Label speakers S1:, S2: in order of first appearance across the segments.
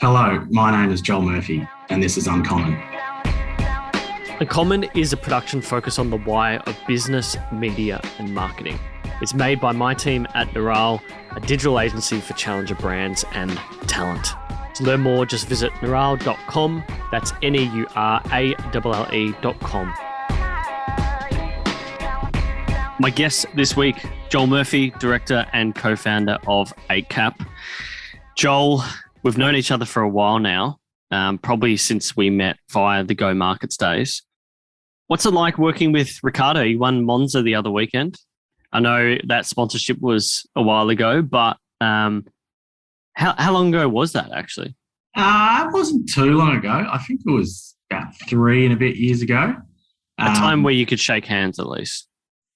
S1: Hello, my name is Joel Murphy, and this is Uncommon.
S2: Uncommon is a production focused on the why of business, media, and marketing. It's made by my team at Neural, a digital agency for challenger brands and talent. To learn more, just visit neural.com. That's NEURALLE.com. My guest this week, Joel Murphy, director and co-founder of Eightcap. Joel, we've known each other for a while now, probably since we met via the Go Markets days. What's it like working with Ricciardo? He won Monza the other weekend. I know that sponsorship was a while ago, but how long ago was that actually?
S1: It wasn't too long ago. I think it was about 3 and a bit years ago.
S2: A time where you could shake hands at least.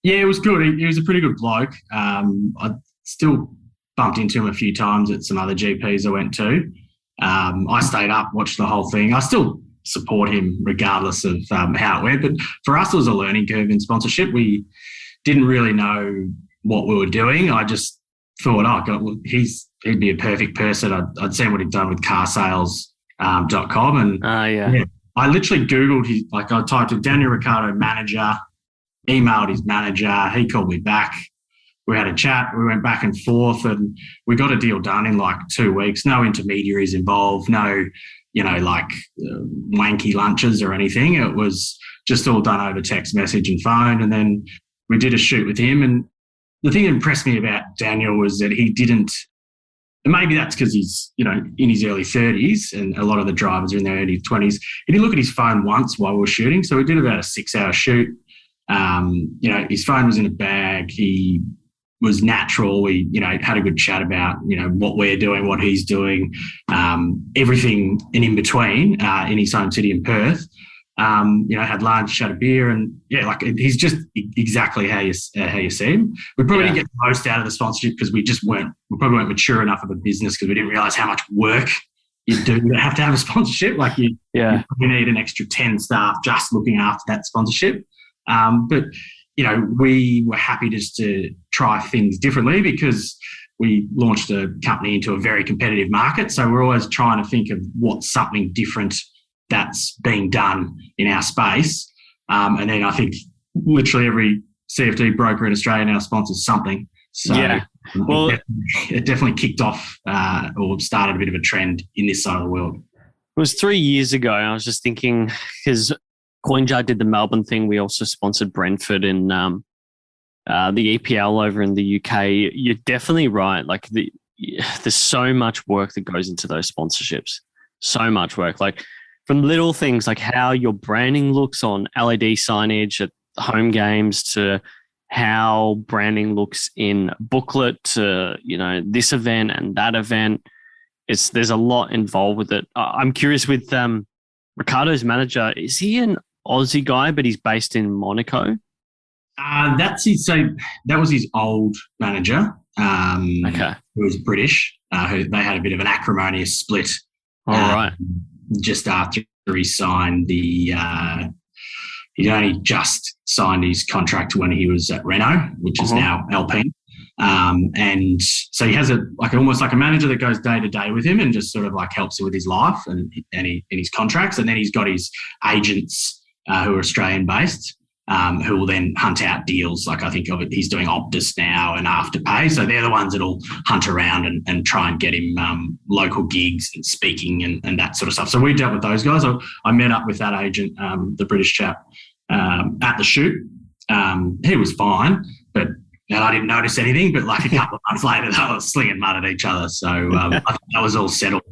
S1: Yeah, it was good. He was a pretty good bloke. I still bumped into him a few times at some other GPs I went to. I stayed up, watched the whole thing. I still support him regardless of how it went. But for us, it was a learning curve in sponsorship. We didn't really know what we were doing. I just thought, he'd be a perfect person. I'd seen what he'd done with carsales.com. And yeah, I literally Googled I typed in Daniel Ricciardo manager, emailed his manager. He called me back. We had a chat. We went back and forth and we got a deal done in like 2 weeks. No intermediaries involved. No, wanky lunches or anything. It was just all done over text message and phone. And then we did a shoot with him. And the thing that impressed me about Daniel was that he didn't, and maybe that's because he's, in his early 30s and a lot of the drivers are in their early 20s. He didn't look at his phone once while we were shooting. So we did about a 6-hour shoot. His phone was in a bag. He was natural. We, had a good chat about, what we're doing, what he's doing, everything in between in his home city in Perth. Had lunch, had a beer, and he's just exactly how you see him. We probably didn't get the most out of the sponsorship because we probably weren't mature enough of a business because we didn't realise how much work you do to have a sponsorship. You need an extra 10 staff just looking after that sponsorship. But we were happy just to try things differently because we launched a company into a very competitive market. So we're always trying to think of what's something different that's being done in our space. And then I think literally every CFD broker in Australia now sponsors something. So it definitely kicked off or started a bit of a trend in this side of the world.
S2: It was 3 years ago. I was just thinking because CoinJar did the Melbourne thing. We also sponsored Brentford in the EPL over in the UK. You're definitely right. There's so much work that goes into those sponsorships. So much work. From little things like how your branding looks on LED signage at home games to how branding looks in booklet to, this event and that event. There's a lot involved with it. I'm curious with Ricciardo's manager, is he an Aussie guy, but he's based in Monaco?
S1: That was his old manager. Who was British. They had a bit of an acrimonious split.
S2: All right.
S1: Just after he signed he'd only just signed his contract when he was at Renault, which is now Alpine. And so he has almost like a manager that goes day to day with him and just sort of helps him with his life and his contracts. And then he's got his agents who are Australian based, who will then hunt out deals. I think he's doing Optus now and Afterpay. So they're the ones that'll hunt around and try and get him local gigs and speaking and that sort of stuff. So we dealt with those guys. I met up with that agent, the British chap, at the shoot. He was fine, but I didn't notice anything. But a couple of months later, they were slinging mud at each other. So I think that was all settled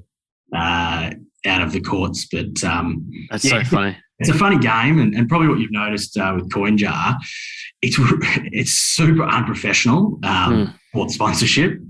S1: out of the courts. But
S2: that's so funny.
S1: It's a funny game, and probably what you've noticed with CoinJar, it's super unprofessional for sponsorship.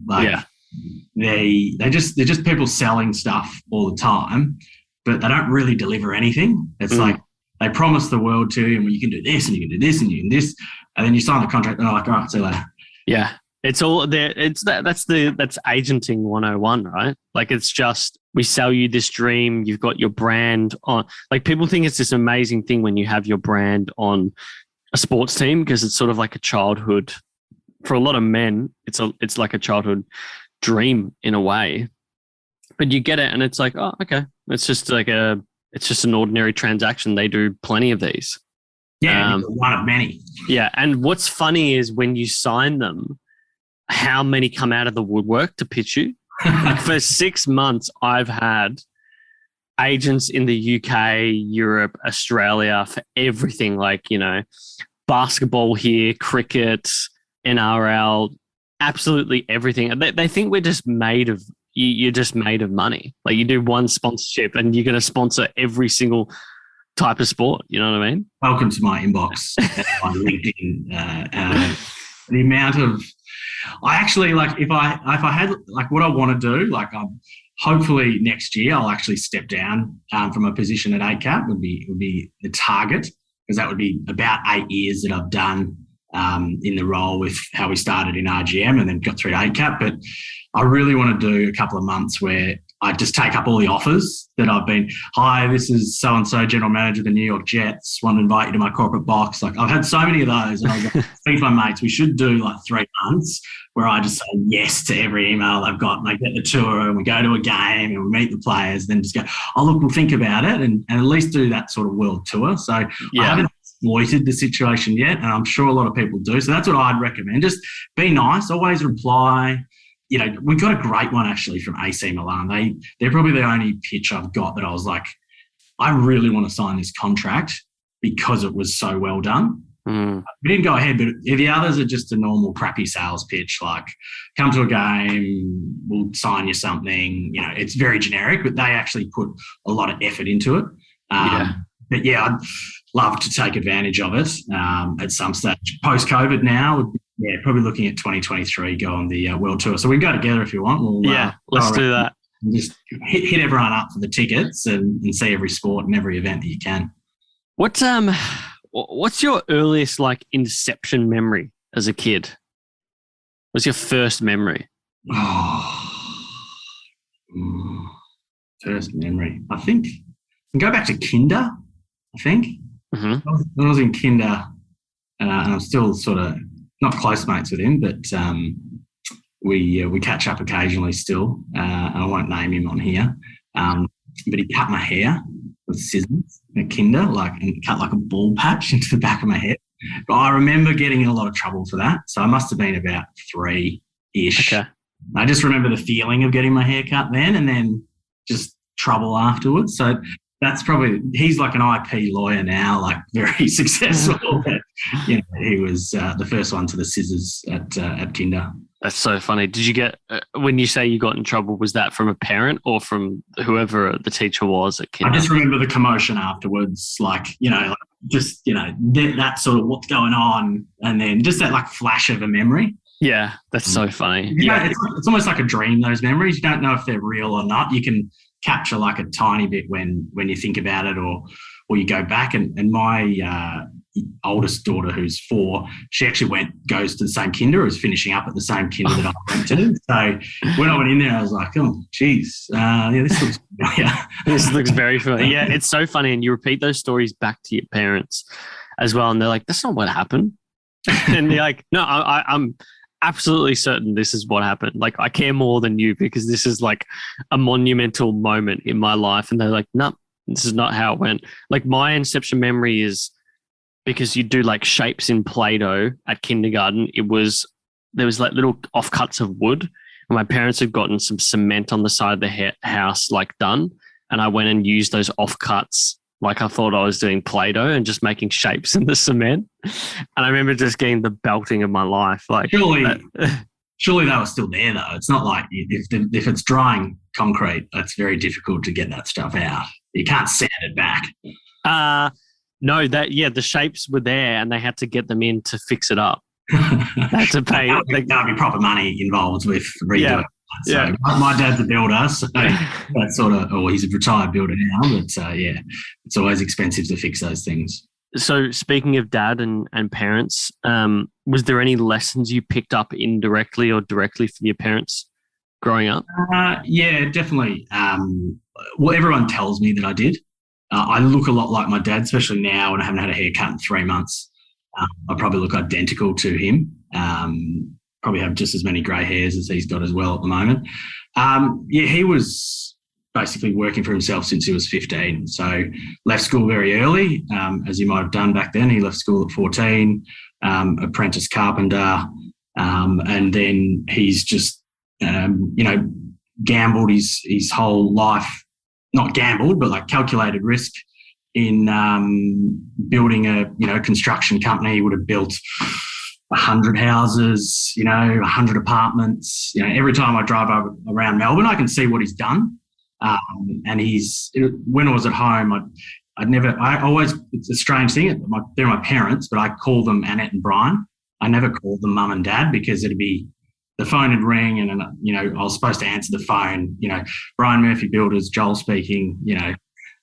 S1: They're just people selling stuff all the time, but they don't really deliver anything. It's they promise the world to you, and you can do this, and you can do this, and you can do this, and then you sign the contract, and they're like, all right, see you later.
S2: Yeah. It's all there. That's agenting 101, right? It's just, we sell you this dream. You've got your brand on. People think it's this amazing thing when you have your brand on a sports team because it's sort of like a childhood. For a lot of men, it's like a childhood dream in a way. But you get it, and it's like, oh, okay, it's just an ordinary transaction. They do plenty of these.
S1: Yeah, one of many.
S2: Yeah, and what's funny is when you sign them, how many come out of the woodwork to pitch you. Like for 6 months, I've had agents in the UK, Europe, Australia for everything, like, basketball here, cricket, NRL, absolutely everything. They think we're just you're just made of money. Like you do one sponsorship and you're going to sponsor every single type of sport. You know what I mean?
S1: Welcome to my inbox on LinkedIn. The amount of, I actually like, if I had like what I want to do, like hopefully next year I'll actually step down from a position at Eightcap would be the target, because that would be about 8 years that I've done in the role with how we started in RGM and then got through to Eightcap. But I really want to do a couple of months where I just take up all the offers that I've been, hi, this is so-and-so general manager of the New York Jets, want to invite you to my corporate box. Like I've had so many of those, and I was like, speak to my mates, we should do like 3 months where I just say yes to every email I've got, and I get the tour and we go to a game and we meet the players, then just go, oh, look, we'll think about it, and at least do that sort of world tour. So I haven't exploited the situation yet, and I'm sure a lot of people do. So that's what I'd recommend. Just be nice, always reply. We got a great one actually from AC Milan. They're probably the only pitch I've got that I was like, I really want to sign this contract because it was so well done. We didn't go ahead, but the others are just a normal crappy sales pitch, like come to a game, we'll sign you something. It's very generic, but they actually put a lot of effort into it. But yeah, I'd love to take advantage of it at some stage. Post-COVID now, probably looking at 2023, go on the world tour. So we can go together if you want.
S2: Let's do that.
S1: Just hit everyone up for the tickets and see every sport and every event that you can.
S2: What's your earliest like inception memory as a kid? What's your first memory?
S1: First memory. I think I can go back to kinder. I think when I was in kinder, and I'm still sort of not close mates with him, but we catch up occasionally still. And I won't name him on here, but he cut my hair with scissors at kinder, and cut like a ball patch into the back of my head. But I remember getting in a lot of trouble for that, so I must have been about 3-ish. Okay. I just remember the feeling of getting my hair cut then, and then just trouble afterwards. So that's probably, he's like an IP lawyer now, like very successful. But, he was the first one to the scissors at kinder.
S2: That's so funny. Did you get, when you say you got in trouble, was that from a parent or from whoever the teacher was at kinder?
S1: I just remember the commotion afterwards, that sort of what's going on, and then just that like flash of a memory.
S2: Yeah, that's so funny.
S1: It's almost like a dream, those memories. You don't know if they're real or not. You can capture like a tiny bit when you think about it or you go back. And my oldest daughter, who's 4, she actually goes to the same kinder, was finishing up at the same kinder that I went to. So when I went in there, I was like, oh, geez, this looks familiar.
S2: This looks very familiar. Yeah, it's so funny. And you repeat those stories back to your parents as well. And they're like, that's not what happened. And they're like, no, I'm absolutely certain this is what happened. Like, I care more than you because this is like a monumental moment in my life. And they're like, no, this is not how it went. Like, my inception memory is because you do like shapes in Play-Doh at kindergarten. There was like little offcuts of wood, and my parents had gotten some cement on the side of the house like done. And I went and used those offcuts. Like, I thought I was doing Play-Doh and just making shapes in the cement. And I remember just getting the belting of my life. Like,
S1: surely that was still there though. It's not like if it's drying concrete, it's very difficult to get that stuff out. You can't sand it back.
S2: No, the shapes were there and they had to get them in to fix it up. They had to pay.
S1: There'd be proper money involved with redoing. So my dad's a builder, so that's sort of, he's a retired builder now, but it's always expensive to fix those things.
S2: So speaking of dad and parents, was there any lessons you picked up indirectly or directly from your parents growing up?
S1: Yeah, definitely. Well, everyone tells me that I did. I look a lot like my dad, especially now when I haven't had a haircut in 3 months. I probably look identical to him. Probably have just as many grey hairs as he's got as well at the moment. He was basically working for himself since he was 15. So left school very early, as he might have done back then. He left school at 14, apprentice carpenter, and then he's just, gambled his whole life, not gambled, but like calculated risk in building a construction company. He would have built 100 houses, 100 apartments. Every time I drive around Melbourne, I can see what he's done. And when I was at home, it's a strange thing. They're my parents, but I call them Annette and Brian. I never called them mum and dad because the phone would ring and, I was supposed to answer the phone, Brian Murphy Builders, Joel speaking,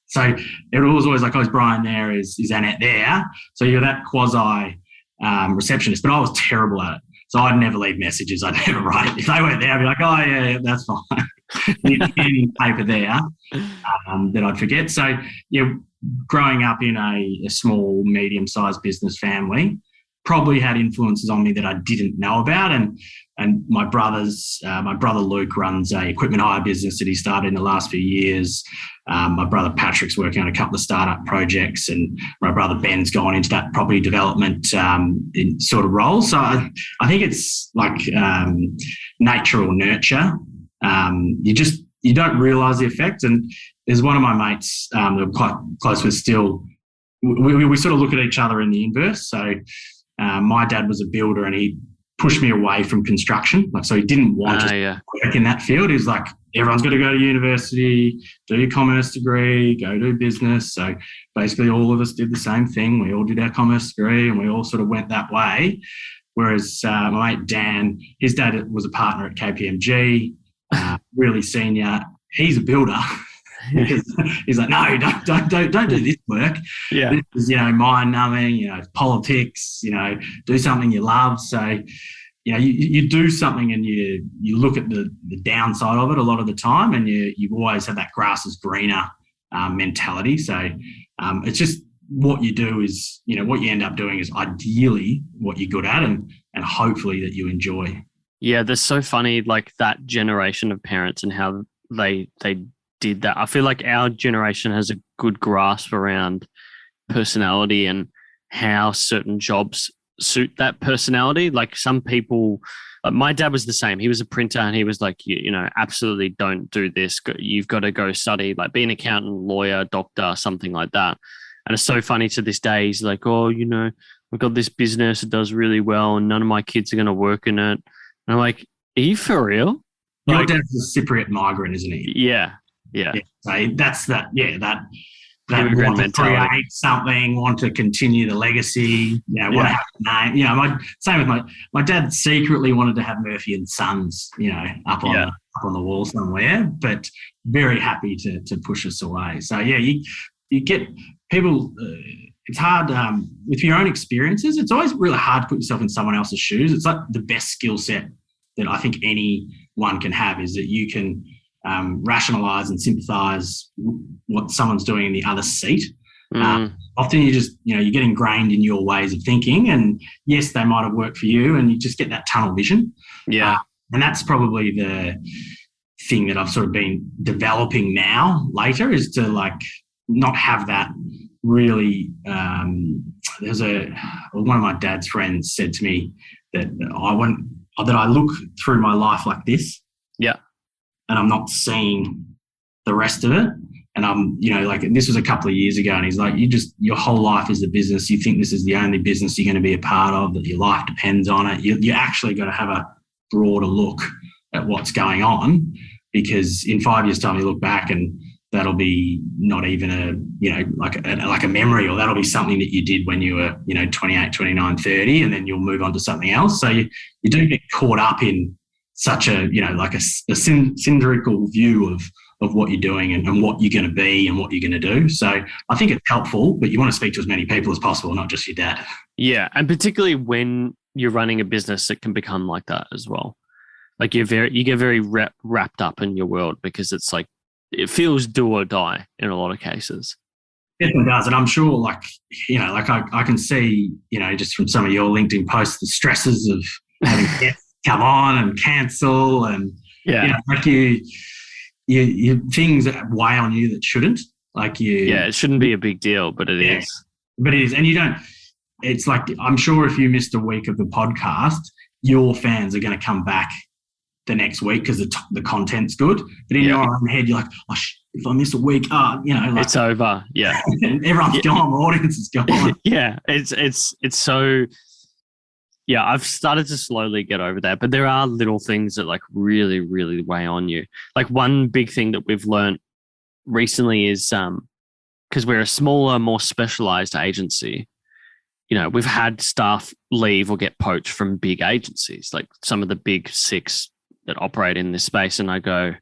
S1: So it was always like, is Brian there? Is Annette there? So you're that quasi receptionist, but I was terrible at it. So I'd never leave messages. I'd never write it. If they weren't there, I'd be like, oh, yeah, that's fine. Any paper there that I'd forget. So, growing up in a small, medium-sized business family probably had influences on me that I didn't know about. And my brother Luke runs a equipment hire business that he started in the last few years. My brother Patrick's working on a couple of startup projects, and my brother Ben's gone into that property development in sort of role. So I think it's like nature or nurture. You don't realise the effect. And there's one of my mates that I'm quite close with still. We sort of look at each other in the inverse. So my dad was a builder, and he pushed me away from construction. So he didn't want to work in that field. He was like, everyone's got to go to university, do your commerce degree, go do business. So basically all of us did the same thing. We all did our commerce degree and we all sort of went that way. Whereas my mate Dan, his dad was a partner at KPMG, really senior. He's a builder. Because he's like, no, don't do this work. Yeah. This is, mind numbing, politics, do something you love. So, you do something and you look at the downside of it a lot of the time, and you always have that grass is greener mentality. So it's just what you do is, what you end up doing is ideally what you're good at and hopefully that you enjoy.
S2: Yeah, that's so funny, like that generation of parents and how they did that. I feel like our generation has a good grasp around personality and how certain jobs suit that personality. Like some people, like my dad was the same. He was a printer and he was like, absolutely don't do this. You've got to go study, like be an accountant, lawyer, doctor, something like that. And it's so funny to this day. He's like, we've got this business. It does really well and none of my kids are going to work in it. And I'm like, are you for real?
S1: Your dad's a Cypriot migrant, isn't he?
S2: Yeah.
S1: So that's that. Yeah, that want to create something, want to continue the legacy. Want to have a name. Same with my dad. Secretly wanted to have Murphy and Sons. Up on the wall somewhere, but very happy to push us away. So you get people. It's hard with your own experiences. It's always really hard to put yourself in someone else's shoes. It's like the best skill set that I think anyone can have is that you can rationalize and sympathize what someone's doing in the other seat. Often you get ingrained in your ways of thinking, and yes, they might have worked for you, and you just get that tunnel vision. Yeah. And that's probably the thing that I've sort of been developing now later is to like not have that really. One of my dad's friends said to me that I look through my life like this.
S2: Yeah.
S1: And I'm not seeing the rest of it. And I'm, this was a couple of years ago, and he's like, your whole life is the business. You think this is the only business you're going to be a part of, that your life depends on it. You actually got to have a broader look at what's going on, because in 5 years' time, you look back and that'll be not even like a memory, or that'll be something that you did when you were, 28, 29, 30, and then you'll move on to something else. So you do get caught up in such a, like a cylindrical view of what you're doing and what you're going to be and what you're going to do. So I think it's helpful, but you want to speak to as many people as possible, not just your dad. Yeah.
S2: And particularly when you're running a business, it can become like that as well. Like you get very wrapped up in your world, because it's like, it feels do or die in a lot of cases.
S1: It definitely does. And I'm sure I can see, just from some of your LinkedIn posts, the stresses of having guests come on and cancel, and things that weigh on you that shouldn't. Like
S2: it shouldn't be a big deal, but it is.
S1: But it is, and you don't. It's like, I'm sure if you missed a week of the podcast, your fans are going to come back the next week because the content's good. But in your own head, you're like, oh, if I miss a week, like,
S2: it's over. Yeah,
S1: everyone's gone. My audience is gone.
S2: It's so. Yeah, I've started to slowly get over that, but there are little things that like really, really weigh on you. Like one big thing that we've learned recently is because we're a smaller, more specialized agency. We've had staff leave or get poached from big agencies, like some of the big six that operate in this space. And I go,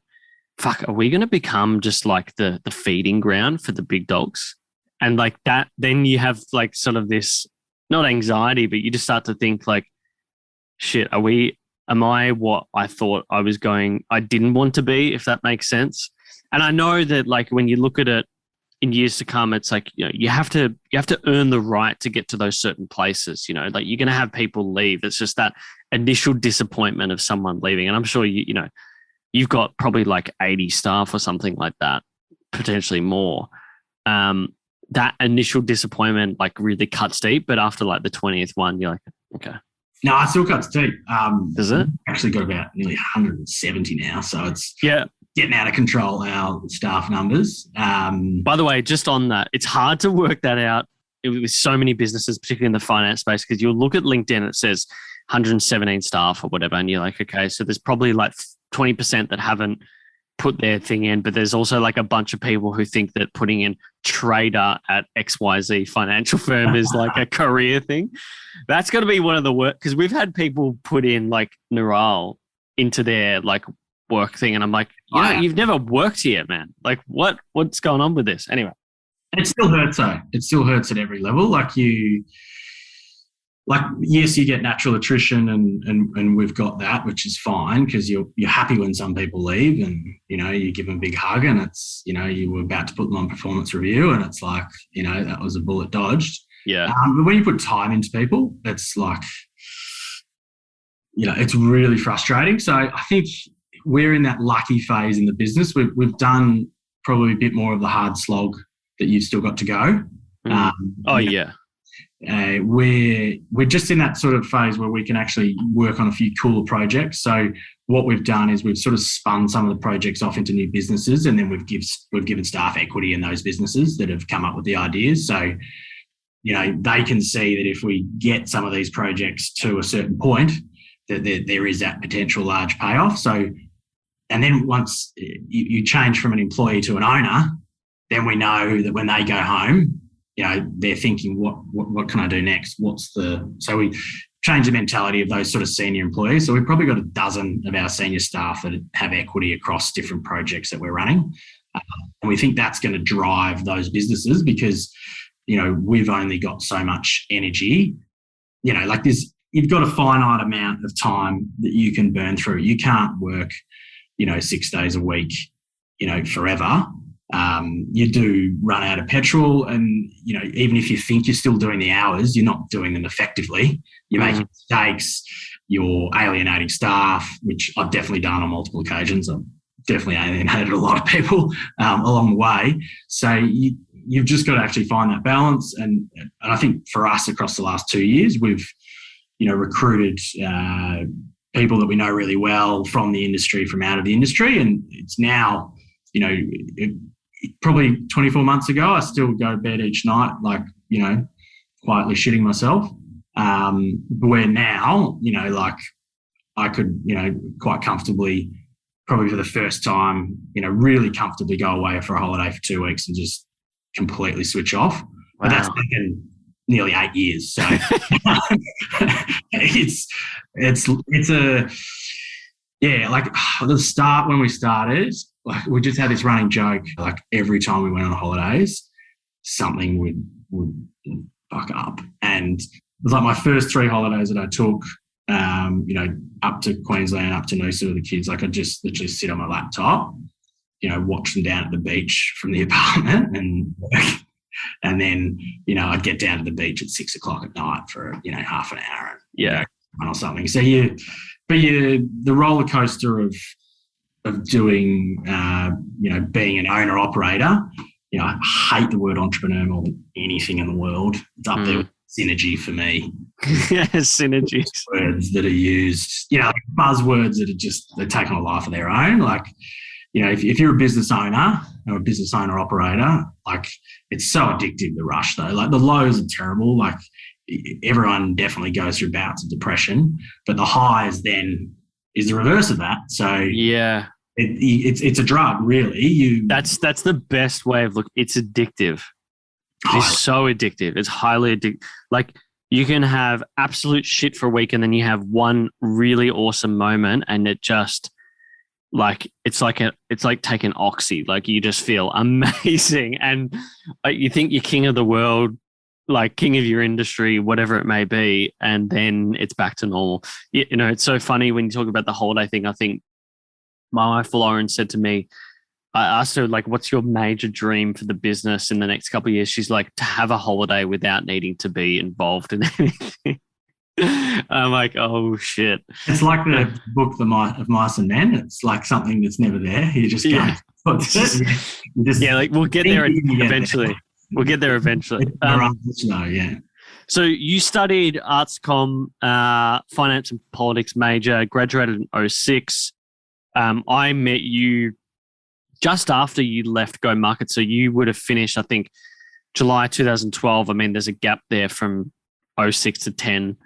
S2: fuck, are we going to become just like the feeding ground for the big dogs? And like that, then you have like sort of this, not anxiety, but you just start to think like, shit, am I what I thought I didn't want to be, if that makes sense. And I know that like when you look at it, in years to come, it's like, you have to earn the right to get to those certain places. Like you're going to have people leave. It's just that initial disappointment of someone leaving. And I'm sure you've got probably like 80 staff or something like that, potentially more. That initial disappointment like really cuts deep, but after like the 20th one, you're like, okay.
S1: No, it still cuts deep.
S2: Does it?
S1: Actually got about nearly 170 now, so it's getting out of control, our staff numbers.
S2: By the way, just on that, it's hard to work that out with so many businesses, particularly in the finance space, because you'll look at LinkedIn and it says 117 staff or whatever, and you're like, okay, so there's probably like 20% that haven't put their thing in, but there's also like a bunch of people who think that putting in trader at XYZ financial firm is like a career thing. That's got to be one of the work, because we've had people put in like Neural into their like work thing, and I'm like, you've never worked here, man. Like what's going on with this? Anyway.
S1: It still hurts though. It still hurts at every level. Yes, you get natural attrition and we've got that, which is fine because you're happy when some people leave and, you give them a big hug and it's, you were about to put them on performance review and it's like, that was a bullet dodged.
S2: Yeah.
S1: But when you put time into people, it's like, it's really frustrating. So I think we're in that lucky phase in the business. We've done probably a bit more of the hard slog that you've still got to go. We're just in that sort of phase where we can actually work on a few cooler projects. So what we've done is we've sort of spun some of the projects off into new businesses, and then we've given staff equity in those businesses that have come up with the ideas. So, they can see that if we get some of these projects to a certain point, that there is that potential large payoff. So, and then once you change from an employee to an owner, then we know that when they go home, they're thinking, what can I do next? So we change the mentality of those sort of senior employees. So we've probably got a dozen of our senior staff that have equity across different projects that we're running. And we think that's going to drive those businesses because, we've only got so much energy, like this, you've got a finite amount of time that you can burn through. You can't work, 6 days a week, forever. You do run out of petrol and, even if you think you're still doing the hours, you're not doing them effectively. You're making mistakes, you're alienating staff, which I've definitely done on multiple occasions. I've definitely alienated a lot of people along the way. So you've just got to actually find that balance. And I think for us across the last 2 years, we've, recruited people that we know really well from the industry, from out of the industry. And it's now, probably 24 months ago, I still go to bed each night, like, quietly shitting myself. But where now, I could, quite comfortably, probably for the first time, really comfortably go away for a holiday for 2 weeks and just completely switch off. Wow. But that's taken nearly 8 years. So like the start when we started, like we just had this running joke, like every time we went on holidays, something would fuck up. And it was like my first 3 holidays that I took, up to Queensland, up to Noosa with the kids, like I'd just literally sit on my laptop, watch them down at the beach from the apartment and work. And then, I'd get down to the beach at 6 o'clock at night for, half an hour or something. So the roller coaster of of doing, being an owner operator. I hate the word entrepreneur more than anything in the world. It's up there with synergy for me.
S2: Synergy.
S1: Words that are used, buzzwords that are just, they're taking a life of their own. Like, if you're a business owner or a business owner operator, like, it's so addictive, the rush though. Like, the lows are terrible. Like, everyone definitely goes through bouts of depression, but the highs then is the reverse of that. So
S2: yeah,
S1: it's a drug, really.
S2: That's the best way of looking. It's addictive. It's so addictive. It's highly addictive. Like, you can have absolute shit for a week and then you have one really awesome moment and it just, like, it's like taking Oxy. Like, you just feel amazing and you think you're king of the world, like king of your industry, whatever it may be, and then it's back to normal. It's so funny when you talk about the holiday thing. I think my wife Lauren said to me, I asked her, like, what's your major dream for the business in the next couple of years? She's like, to have a holiday without needing to be involved in anything. I'm like, oh shit.
S1: It's like the book of Mice and Men. It's like something that's never there. You just can't.
S2: Like, we'll get there eventually. We'll get there eventually. So you studied arts comm, finance and politics major, graduated in 2006. I met you just after you left Go Market. So you would have finished, I think, July 2012. I mean, there's a gap there from 2006 to 10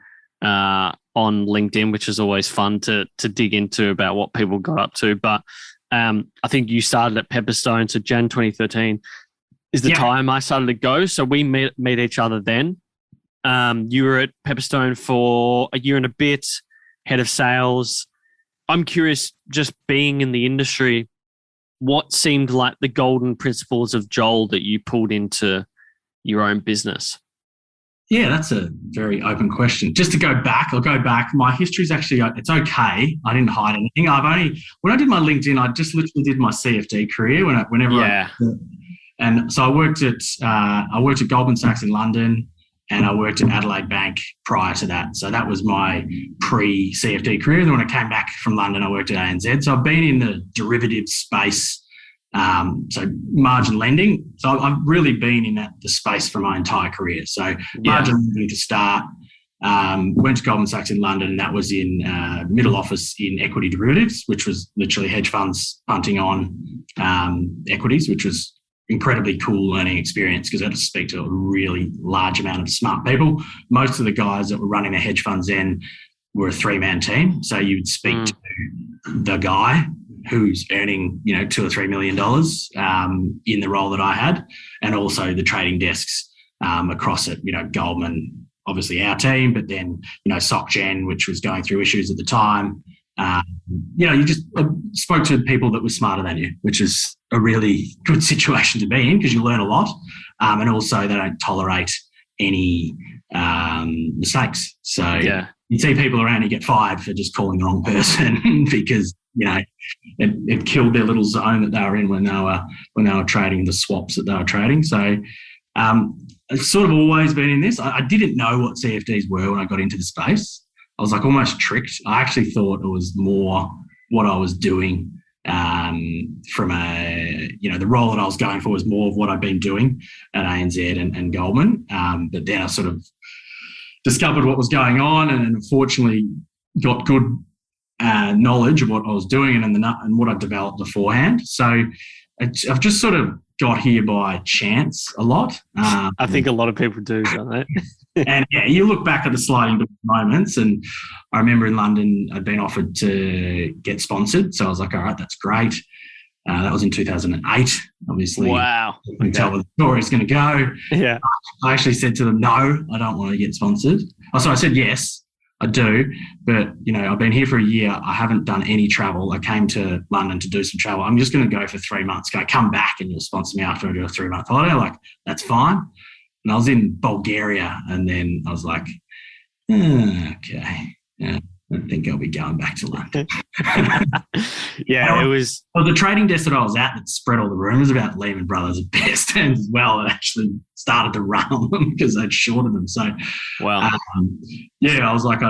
S2: on LinkedIn, which is always fun to dig into about what people got up to. But I think you started at Pepperstone. So Jan 2013 is the time I started to go. So we meet each other then. You were at Pepperstone for a year and a bit, head of sales. I'm curious, just being in the industry, what seemed like the golden principles of Joel that you pulled into your own business?
S1: Yeah, that's a very open question. Just to go back, I'll go back. My history's actually, it's okay. I didn't hide anything. When I did my LinkedIn, I just literally did my CFD career and so I worked at Goldman Sachs in London and I worked at Adelaide Bank prior to that. So that was my pre-CFD career. Then when I came back from London, I worked at ANZ. So I've been in the derivatives space, so margin lending. So I've really been in the space for my entire career. So margin lending to start. Went to Goldman Sachs in London. That was in middle office in equity derivatives, which was literally hedge funds punting on equities, which was incredibly cool learning experience because I had to speak to a really large amount of smart people. Most of the guys that were running the hedge funds then were a 3-man team. So you would speak to the guy who's earning, $2 or $3 million in the role that I had, and also the trading desks across it, Goldman, obviously our team, but then, SocGen, which was going through issues at the time. You just spoke to people that were smarter than you, which is a really good situation to be in because you learn a lot. And also they don't tolerate any mistakes. So you see people around who get fired for just calling the wrong person because, it killed their little zone that they were in when they were trading the swaps that they were trading. So I've sort of always been in this. I didn't know what CFDs were when I got into the space. I was like almost tricked. I actually thought it was more what I was doing from the role that I was going for was more of what I'd been doing at ANZ and Goldman. But then I sort of discovered what was going on and unfortunately got good knowledge of what I was doing and what I developed beforehand. So I've just sort of got here by chance a lot.
S2: I think a lot of people do, don't they?
S1: And you look back at the sliding door moments, and I remember in London I'd been offered to get sponsored, so I was like, all right, that's great. That was in 2008, obviously.
S2: Wow.
S1: You can tell where the story's going to go.
S2: Yeah.
S1: I actually said to them, no, I don't want to get sponsored. So I said, yes, I do, but, I've been here for a year. I haven't done any travel. I came to London to do some travel. I'm just going to go for 3 months. Go come back and you'll sponsor me after I do a 3-month holiday. Like, that's fine. And I was in Bulgaria and then I was like, okay, I don't think I'll be going back to London.
S2: It was...
S1: Well, the trading desk that I was at that spread all the rumours about Lehman Brothers at best terms as well, that actually started to run on them because they'd shorted them. So,
S2: wow.
S1: I was like,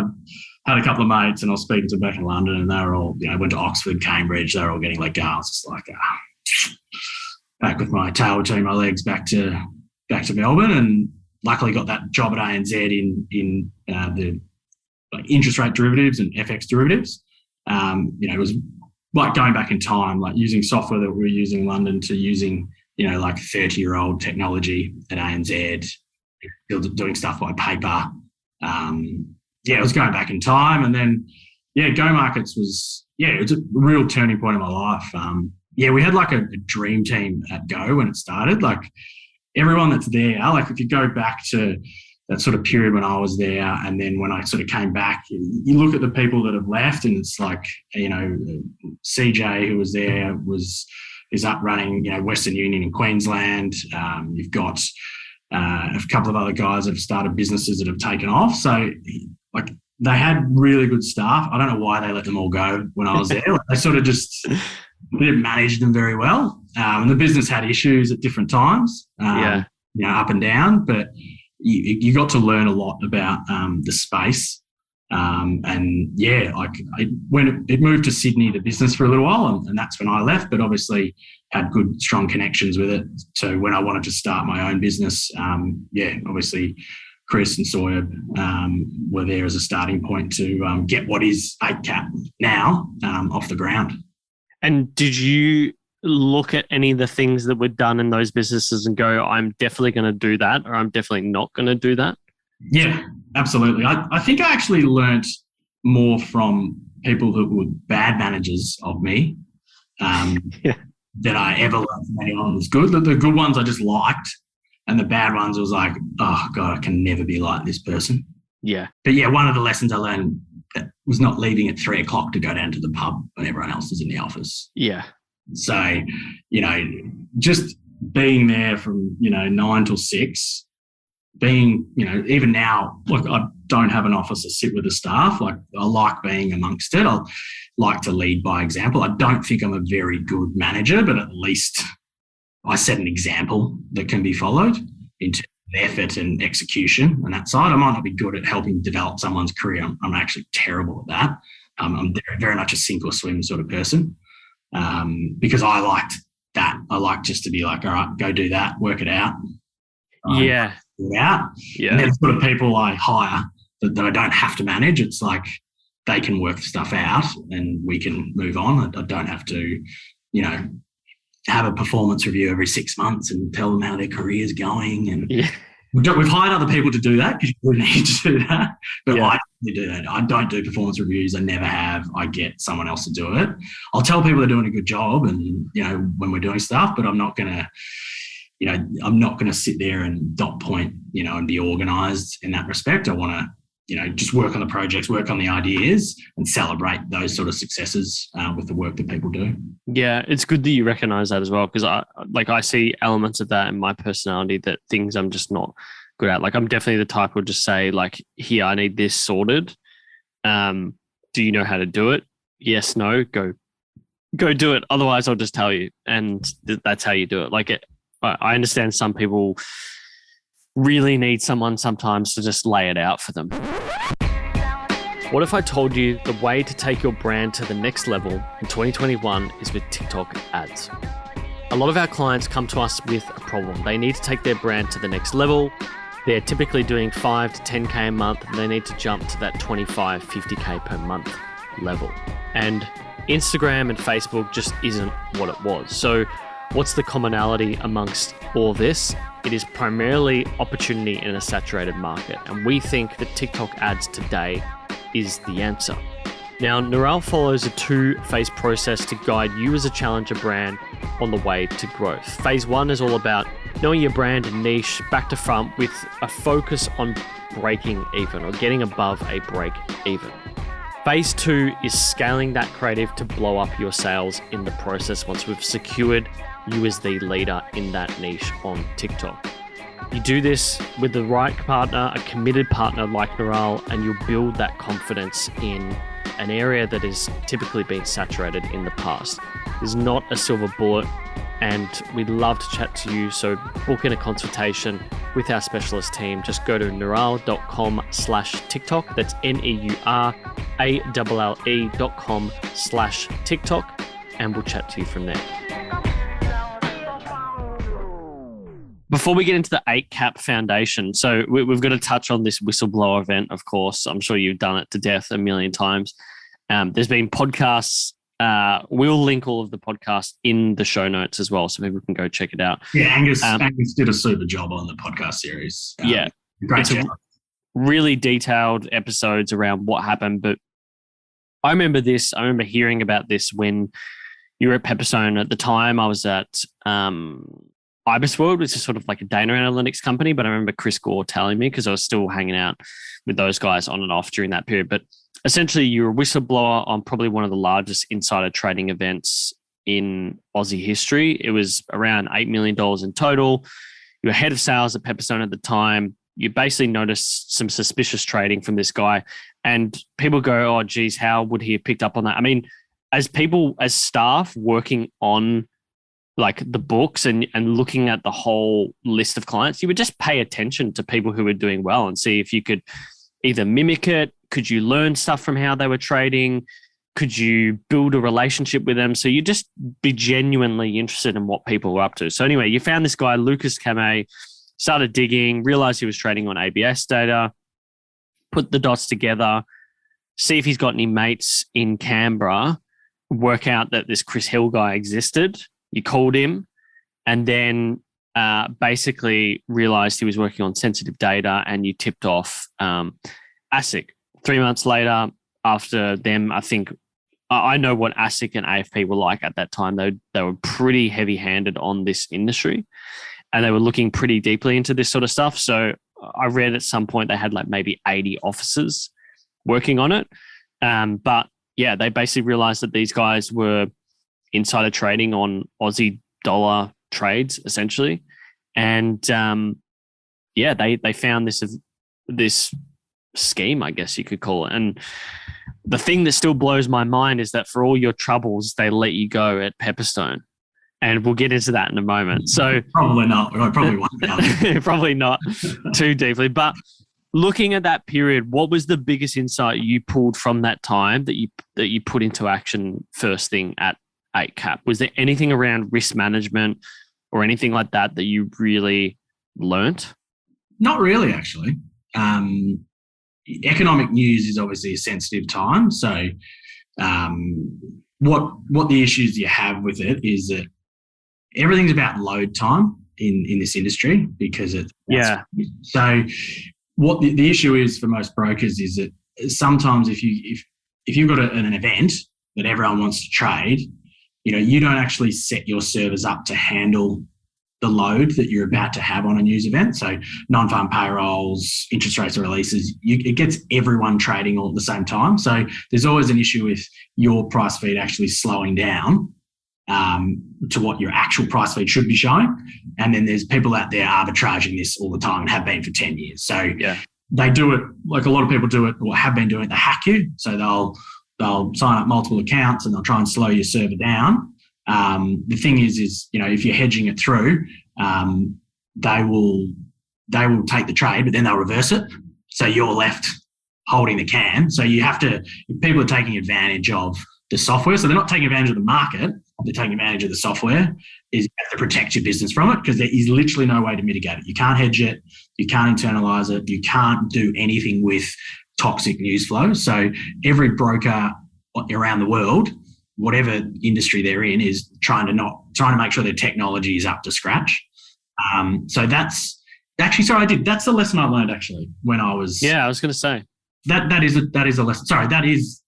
S1: had a couple of mates, and I was speaking to them back in London, and they were all, went to Oxford, Cambridge. They were all getting let go. I was just like, back with my tail between my legs, back to Melbourne, and luckily got that job at ANZ in the interest rate derivatives and FX derivatives. It was like going back in time, like using software that we were using in London to using, 30-year-old technology at ANZ, still doing stuff by paper. It was going back in time. And then, Go Markets was, it was a real turning point in my life. We had like a dream team at Go when it started. Like everyone that's there, like if you go back to that sort of period when I was there, and then when I sort of came back, you look at the people that have left, and it's like, CJ, who was there, is up running, Western Union in Queensland. You've got a couple of other guys that have started businesses that have taken off. So like they had really good staff. I don't know why they let them all go when I was there. Like, they sort of just didn't manage them very well. And the business had issues at different times, up and down, but you got to learn a lot about the space. When it moved to Sydney, the business, for a little while, and that's when I left, but obviously had good, strong connections with it. So when I wanted to start my own business, obviously Chris and Sawyer were there as a starting point to get what is Eightcap now off the ground.
S2: And did you look at any of the things that were done in those businesses and go, I'm definitely going to do that, or I'm definitely not going to do that?
S1: Yeah, absolutely. I think I actually learnt more from people who were bad managers of me than I ever learned from anyone who was good. The good ones I just liked, and the bad ones I was like, oh God, I can never be like this person.
S2: Yeah.
S1: But one of the lessons I learned was not leaving at 3:00 to go down to the pub when everyone else is in the office.
S2: Yeah.
S1: So, just being there from, 9 till 6, being, even now, like I don't have an office to sit with the staff. Like I like being amongst it. I like to lead by example. I don't think I'm a very good manager, but at least I set an example that can be followed in terms of effort and execution. And that side, I might not be good at helping develop someone's career. I'm actually terrible at that. I'm very much a sink or swim sort of person. Because I liked that. I like just to be like, all right, go do that, work it out.
S2: Yeah.
S1: And then sort of people I hire that I don't have to manage. It's like they can work stuff out and we can move on. I don't have to, have a performance review every 6 months and tell them how their career is going. And we've hired other people to do that because you need to do that. But I do that. I don't do performance reviews. I never have. I get someone else to do it. I'll tell people they're doing a good job and, when we're doing stuff, but I'm not going to sit there and dot point, and be organised in that respect. I want to, just work on the projects, work on the ideas and celebrate those sort of successes with the work that people do.
S2: Yeah, it's good that you recognise that as well, because I see elements of that in my personality, that things I'm just not good at. Like I'm definitely the type who'll just say like, here, I need this sorted. Do you know how to do it? Yes, no, go do it. Otherwise I'll just tell you. And that's how you do it. Like I understand some people really need someone sometimes to just lay it out for them. What if I told you the way to take your brand to the next level in 2021 is with TikTok ads? A lot of our clients come to us with a problem. They need to take their brand to the next level. They're typically doing 5 to 10K a month, and they need to jump to that 25, 50K per month level. And Instagram and Facebook just isn't what it was. So what's the commonality amongst all this? It is primarily opportunity in a saturated market. And we think that TikTok ads today is the answer. Now, Neural follows a 2-phase process to guide you as a challenger brand on the way to growth. Phase 1 is all about knowing your brand and niche back to front with a focus on breaking even or getting above a break even. Phase 2 is scaling that creative to blow up your sales in the process once we've secured you as the leader in that niche on TikTok. You do this with the right partner, a committed partner like Neural, and you'll build that confidence in an area that has typically been saturated in the past. There's not a silver bullet. and we'd love to chat to you. So book in a consultation with our specialist team. Just go to neural.com/TikTok. That's NEURALLE.com/TikTok, and we'll chat to you from there. Before we get into the Eightcap Foundation, so we've got to touch on this whistleblower event, of course. I'm sure you've done it to death a million times. There's been podcasts. We'll link all of the podcasts in the show notes as well, so people can go check it out.
S1: Yeah, Angus did a super job on the podcast series. Great job.
S2: Really detailed episodes around what happened. But I remember hearing about this when you were at Pepperstone. At the time, I was at IBISWorld, which is sort of like a data analytics company, but I remember Chris Gore telling me, because I was still hanging out with those guys on and off during that period. But essentially, you're a whistleblower on probably one of the largest insider trading events in Aussie history. It was around $8 million in total. You were head of sales at Pepperstone at the time. You basically noticed some suspicious trading from this guy, and people go, "Oh, geez, how would he have picked up on that?" I mean, as staff working on like the books and looking at the whole list of clients, you would just pay attention to people who were doing well and see if you could either mimic it. Could you learn stuff from how they were trading? Could you build a relationship with them? So you just be genuinely interested in what people were up to. So anyway, you found this guy, Lucas Kamei, started digging, realized he was trading on ABS data, put the dots together, see if he's got any mates in Canberra, work out that this Chris Hill guy existed. You called him, and then basically realized he was working on sensitive data, and you tipped off ASIC. 3 months later, after them, I think I know what ASIC and AFP were like at that time. They were pretty heavy-handed on this industry, and they were looking pretty deeply into this sort of stuff. So I read at some point they had like maybe 80 officers working on it. But yeah, they basically realized that these guys were insider trading on Aussie dollar trades, essentially. And they found this scheme, I guess you could call it. And the thing that still blows my mind is that for all your troubles, they let you go at Pepperstone. And we'll get into that in a moment. So
S1: probably not. I probably won't.
S2: Probably not too deeply. But looking at that period, what was the biggest insight you pulled from that time that you put into action first thing at Eightcap? Was there anything around risk management or anything like that that you really learnt?
S1: Not really, actually. Economic news is obviously a sensitive time. So what the issues you have with it is that everything's about load time in this industry, because so what the issue is for most brokers is that sometimes if you've got an event that everyone wants to trade, you don't actually set your servers up to handle the load that you're about to have on a news event. So non-farm payrolls, interest rates or releases, it gets everyone trading all at the same time. So there's always an issue with your price feed actually slowing down to what your actual price feed should be showing. And then there's people out there arbitraging this all the time and have been for 10 years. So they do it like a lot of people do it or have been doing it, they hack you. So they'll sign up multiple accounts and they'll try and slow your server down. The thing is if you're hedging it through, they will take the trade, but then they'll reverse it. So you're left holding the can. So people are taking advantage of the software. So they're not taking advantage of the market. They're taking advantage of the software is to protect your business from it, because there is literally no way to mitigate it. You can't hedge it. You can't internalize it. You can't do anything with toxic news flow. So every broker around the world, whatever industry they're in, is trying to make sure their technology is up to scratch. So that's actually, sorry, that's the lesson I learned actually when I was.
S2: Yeah, I was going to say
S1: that is a lesson. Sorry, that is.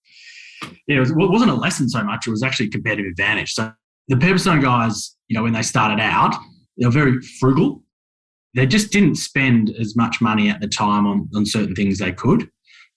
S1: Yeah, it wasn't a lesson so much. It was actually a competitive advantage. So the Pepperstone guys, when they started out, they were very frugal. They just didn't spend as much money at the time on certain things they could.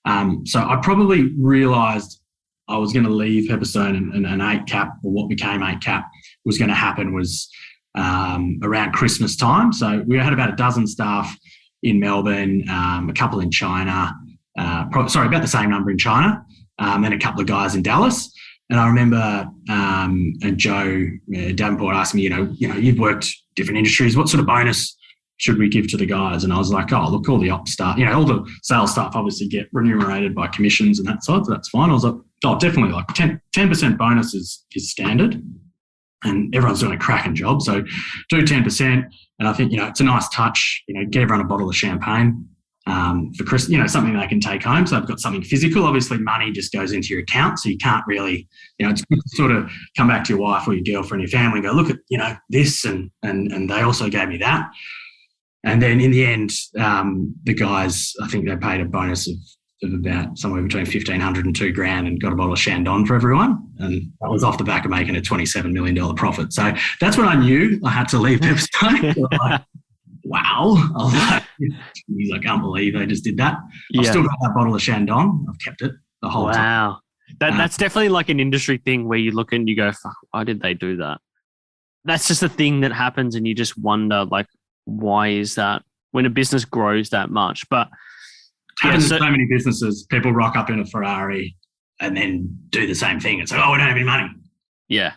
S1: So I probably realised I was going to leave Pepperstone and Eightcap, or what became Eightcap, was going to happen was around Christmas time. So we had about a dozen staff in Melbourne, a couple in China, about the same number in China, then a couple of guys in Dallas. And I remember and Joe Davenport asked me, you've worked different industries. What sort of bonus should we give to the guys? And I was like, oh, look, all the ops staff, all the sales staff obviously get remunerated by commissions and that side, so that's fine. I was like, oh, definitely like 10% bonus is standard. And everyone's doing a cracking job. So do 10%. And I think, it's a nice touch, get everyone a bottle of champagne for Christmas, something they can take home. So they've got something physical. Obviously, money just goes into your account. So you can't really, it's good to sort of come back to your wife or your girlfriend, your family and go, look at, this. And they also gave me that. And then in the end, the guys, I think they paid a bonus of about somewhere between $1,500 and $2,000 and got a bottle of Chandon for everyone. And that was off the back of making a $27 million profit. So that's when I knew I had to leave Pepperstone. Like, wow. I was like, I can't believe they just did that. I've still got that bottle of Chandon. I've kept it the whole time.
S2: Wow. That's definitely like an industry thing where you look and you go, fuck, why did they do that? That's just a thing that happens and you just wonder, like, why is that when a business grows that much? But
S1: so many businesses, people rock up in a Ferrari and then do the same thing. It's like, oh, we don't have any money.
S2: Yeah.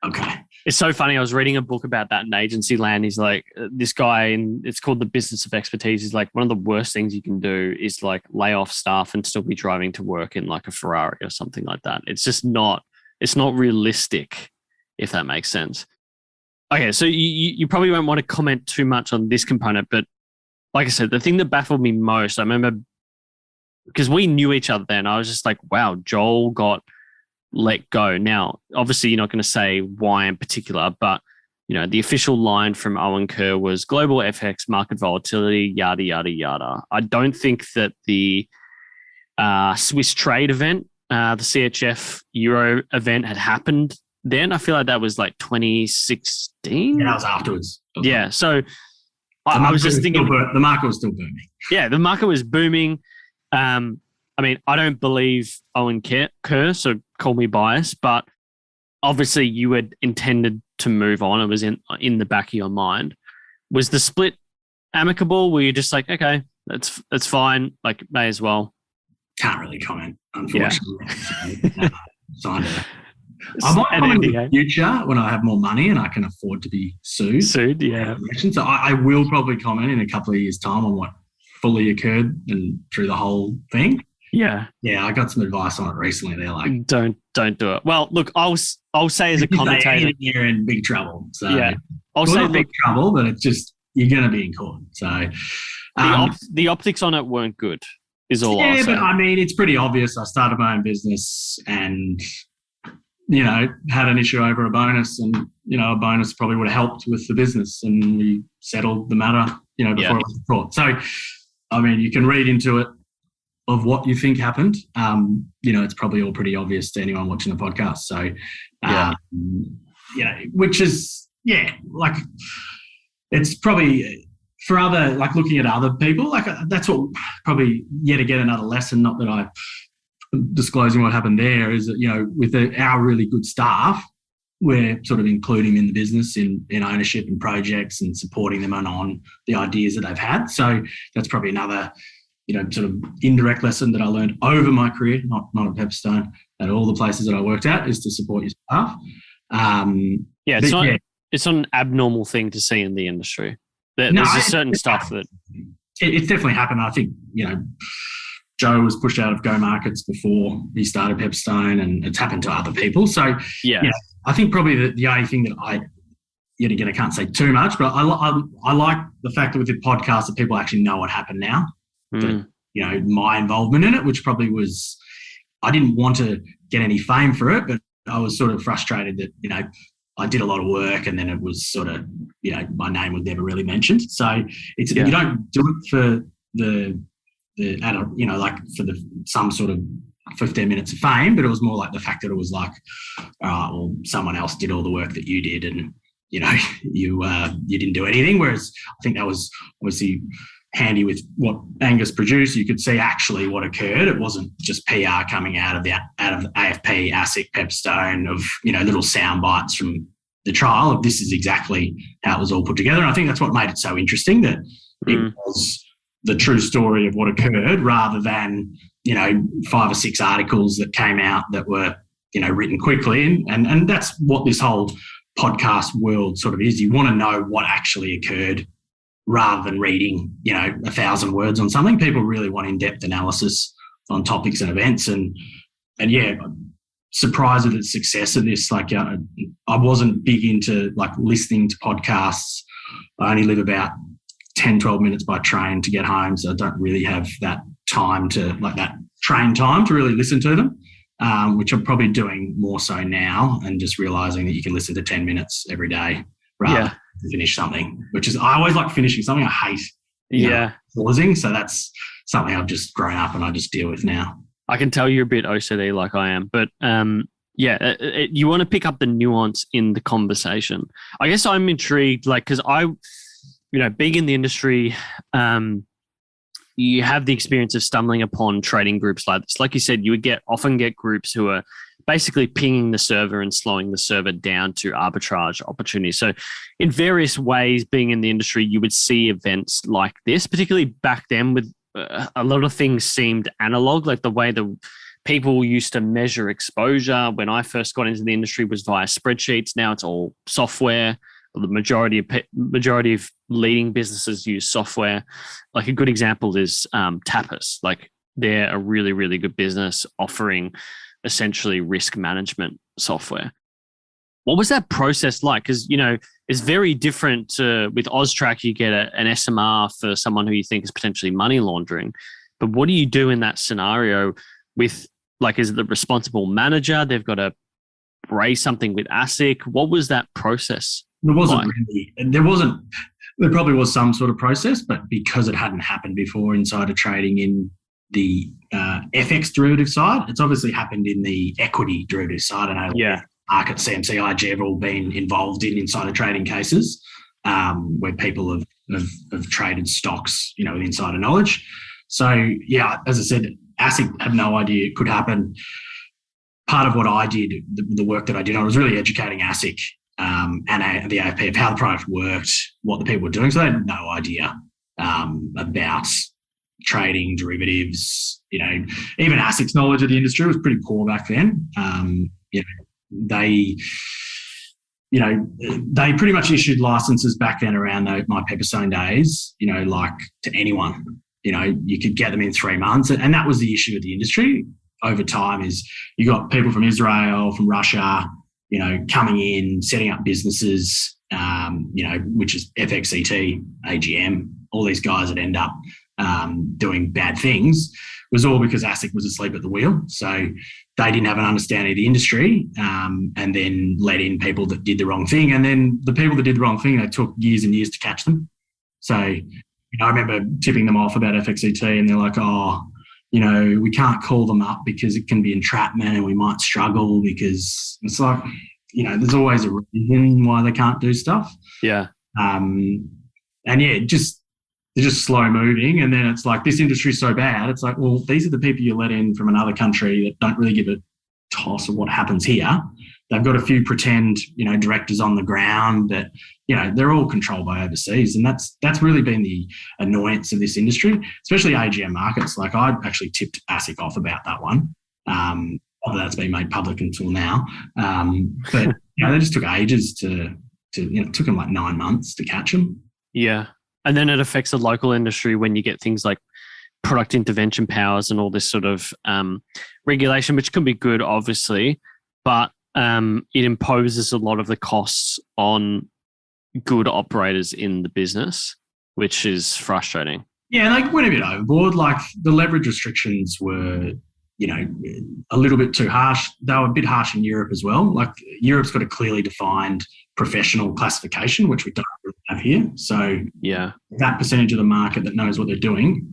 S1: Okay.
S2: It's so funny. I was reading a book about that in agency land. He's like, this guy, and it's called The Business of Expertise. He's like, one of the worst things you can do is like lay off staff and still be driving to work in like a Ferrari or something like that. It's just not realistic, if that makes sense. Okay. So you probably won't want to comment too much on this component, but like I said, the thing that baffled me most, I remember because we knew each other then, I was just like, wow, Joel got let go. Now, obviously, you're not going to say why in particular, but the official line from Owen Kerr was global FX market volatility, yada, yada, yada. I don't think that the Swiss trade event, the CHF Euro event had happened then. I feel like that was like 2016.
S1: Yeah, that was afterwards.
S2: Yeah, so I was just thinking
S1: the market was still booming.
S2: Yeah, the market was booming. I mean, I don't believe Owen Kerr, so call me biased, but obviously you had intended to move on. It was in the back of your mind. Was the split amicable? Were you just like, okay, that's fine, like may as well?
S1: Can't really comment, unfortunately. Yeah. Signed it.
S2: I might
S1: comment in the future when I have more money and I can afford to be sued.
S2: Yeah.
S1: So I will probably comment in a couple of years' time on what fully occurred and through the whole thing.
S2: Yeah.
S1: Yeah, I got some advice on it recently. They're like,
S2: don't do it. Well, look, I'll say as a commentator,
S1: you're in big trouble. So
S2: yeah, I'll say
S1: big trouble, but it's just you're going to be in court. So
S2: the optics on it weren't good. Is all.
S1: Yeah, but I mean, it's pretty obvious. I started my own business and had an issue over a bonus, and a bonus probably would have helped with the business, and we settled the matter, before it went to court. So, I mean, you can read into it of what you think happened. It's probably all pretty obvious to anyone watching the podcast. So, which is, like it's probably for other, like looking at other people, like that's what probably yet again another lesson, not that I'm disclosing what happened there, is that, with our really good staff, we're sort of including them in the business in ownership and projects and supporting them on the ideas that they've had. So that's probably another, sort of indirect lesson that I learned over my career, not at Pepperstone, at all the places that I worked at, is to support your staff.
S2: It's not an abnormal thing to see in the industry. There's just certain stuff that...
S1: It's definitely happened. I think, Joe was pushed out of Go Markets before he started Pepperstone, and it's happened to other people. So, I think probably the only thing that yet again, I can't say too much, but I like the fact that with the podcast that people actually know what happened now. That, my involvement in it, which probably was, I didn't want to get any fame for it, but I was sort of frustrated that, I did a lot of work and then it was sort of, my name was never really mentioned. So you don't do it for some sort of 15 minutes of fame, but it was more like the fact that it was like, someone else did all the work that you did, and you didn't do anything. Whereas I think that was obviously handy with what Angus produced. You could see actually what occurred. It wasn't just PR coming out of AFP, ASIC, Pepperstone, of little sound bites from the trial of this is exactly how it was all put together. And I think that's what made it so interesting, that it was the true story of what occurred, rather than 5 or 6 articles that came out that were written quickly. And that's what this whole podcast world sort of is. You want to know what actually occurred rather than reading, 1,000 words on something. People really want in-depth analysis on topics and events. And yeah, surprised at the success of this. Like, I wasn't big into listening to podcasts. I only live about 10, 12 minutes by train to get home. So I don't really have that time that train time to really listen to them, which I'm probably doing more so now, and just realizing that you can listen to 10 minutes every day rather than finish something, which is, I always like finishing something. I hate pausing. So that's something I've just grown up and I just deal with now.
S2: I can tell you're a bit OCD like I am, but you want to pick up the nuance in the conversation. I guess I'm intrigued, because being in the industry, you have the experience of stumbling upon trading groups like this. Like you said, you would often get groups who are basically pinging the server and slowing the server down to arbitrage opportunities. So in various ways, being in the industry, you would see events like this, particularly back then with a lot of things seemed analog, like the way the people used to measure exposure when I first got into the industry was via spreadsheets. Now it's all software. The majority of leading businesses use software. Like a good example is Tapas. Like they're a really, really good business offering essentially risk management software. What was that process like? Because, it's very different with Austrac. You get an SMR for someone who you think is potentially money laundering. But what do you do in that scenario with, is it the responsible manager? They've got to raise something with ASIC. What was that process?
S1: There wasn't really. There probably was some sort of process, but because it hadn't happened before insider trading in the FX derivative side, it's obviously happened in the equity derivative side. And Market, CMC, IG have all been involved in insider trading cases where people have traded stocks, with insider knowledge. So, as I said, ASIC had no idea it could happen. Part of what I did, the work that I did, I was really educating ASIC and the AFP of how the product worked, what the people were doing. So they had no idea about trading derivatives. Even ASIC's knowledge of the industry was pretty poor back then. They pretty much issued licenses back then around my Pepperstone days, to anyone. You could get them in 3 months. And that was the issue of the industry over time is you got people from Israel, from Russia, coming in, setting up businesses, which is FXCT, AGM, all these guys that end up doing bad things was all because ASIC was asleep at the wheel. So they didn't have an understanding of the industry and then let in people that did the wrong thing. And then the people that did the wrong thing, they took years and years to catch them. So, I remember tipping them off about FXCT and they're like, we can't call them up because it can be entrapment and we might struggle because it's like, there's always a reason why they can't do stuff.
S2: Yeah.
S1: They're just slow moving. And then it's like, this industry's so bad. It's like, well, these are the people you let in from another country that don't really give a toss of what happens here. They've got a few pretend, directors on the ground that, they're all controlled by overseas. And that's really been the annoyance of this industry, especially AGM markets. Like I actually tipped ASIC off about that one. Although that's been made public until now. But they just took ages it took them like 9 months to catch them.
S2: Yeah. And then it affects the local industry when you get things like product intervention powers and all this sort of regulation, which can be good, obviously, but it imposes a lot of the costs on good operators in the business, which is frustrating.
S1: Yeah, they went a bit overboard. Like the leverage restrictions were, a little bit too harsh. They were a bit harsh in Europe as well. Like Europe's got a clearly defined professional classification, which we don't really have here. So that percentage of the market that knows what they're doing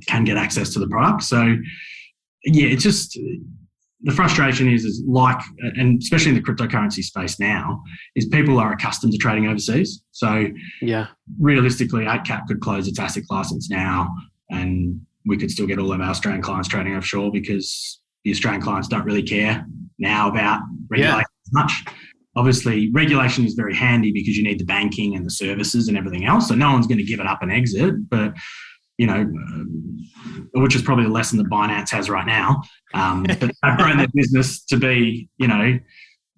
S1: can get access to the product. So it's just the frustration is like, and especially in the cryptocurrency space now, is people are accustomed to trading overseas. So realistically, Eightcap could close its ASIC license now and we could still get all of our Australian clients trading offshore because the Australian clients don't really care now about regulation as much. Obviously, regulation is very handy because you need the banking and the services and everything else. So no one's going to give it up and exit. But which is probably the lesson that Binance has right now. But they've grown their business to be, a $20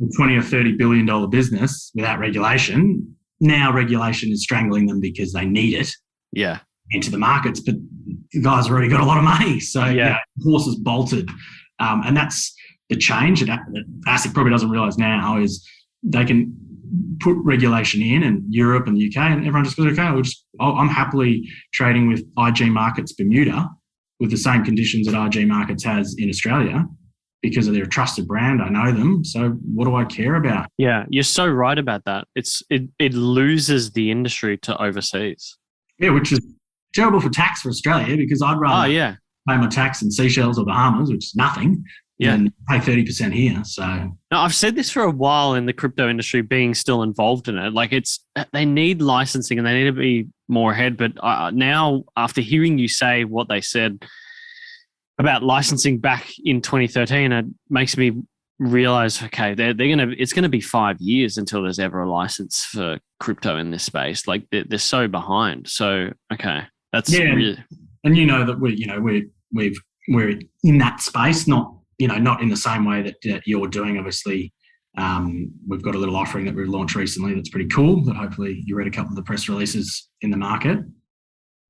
S1: or $30 billion business without regulation. Now regulation is strangling them because they need it.
S2: Yeah.
S1: Into the markets, but the guys have already got a lot of money. So the horse is bolted. And that's the change that ASIC probably doesn't realise now is they can put regulation in Europe and the UK, and everyone just goes, okay, I'm happily trading with IG Markets Bermuda with the same conditions that IG Markets has in Australia because they're a trusted brand. I know them. So what do I care about?
S2: Yeah, you're so right about that. It loses the industry to overseas.
S1: Yeah, which is terrible for tax for Australia because I'd rather pay my tax in Seychelles or Bahamas, which is nothing, than pay 30% here. So
S2: no, I've said this for a while in the crypto industry, being still involved in it. Like they need licensing and they need to be more ahead. But now, after hearing you say what they said about licensing back in 2013, it makes me realize, okay, it's gonna be 5 years until there's ever a license for crypto in this space. Like they're so behind. So okay. That's really,
S1: and that we're in that space, not in the same way that you're doing. Obviously, we've got a little offering that we've launched recently that's pretty cool. That hopefully you read a couple of the press releases in the market.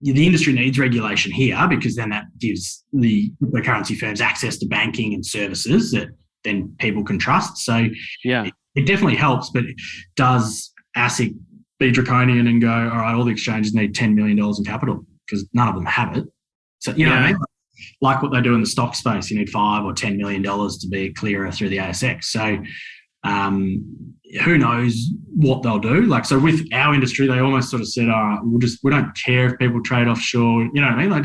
S1: The industry needs regulation here because then that gives the cryptocurrency firms access to banking and services that then people can trust. So it definitely helps. But does ASIC be draconian and go, all right, all the exchanges need $10 million in capital because none of them have it? So, what I mean? Like what they do in the stock space, you need $5 or $10 million to be a clearer through the ASX. So who knows what they'll do? Like, so with our industry, they almost sort of said, all right, we don't care if people trade offshore. You know what I mean?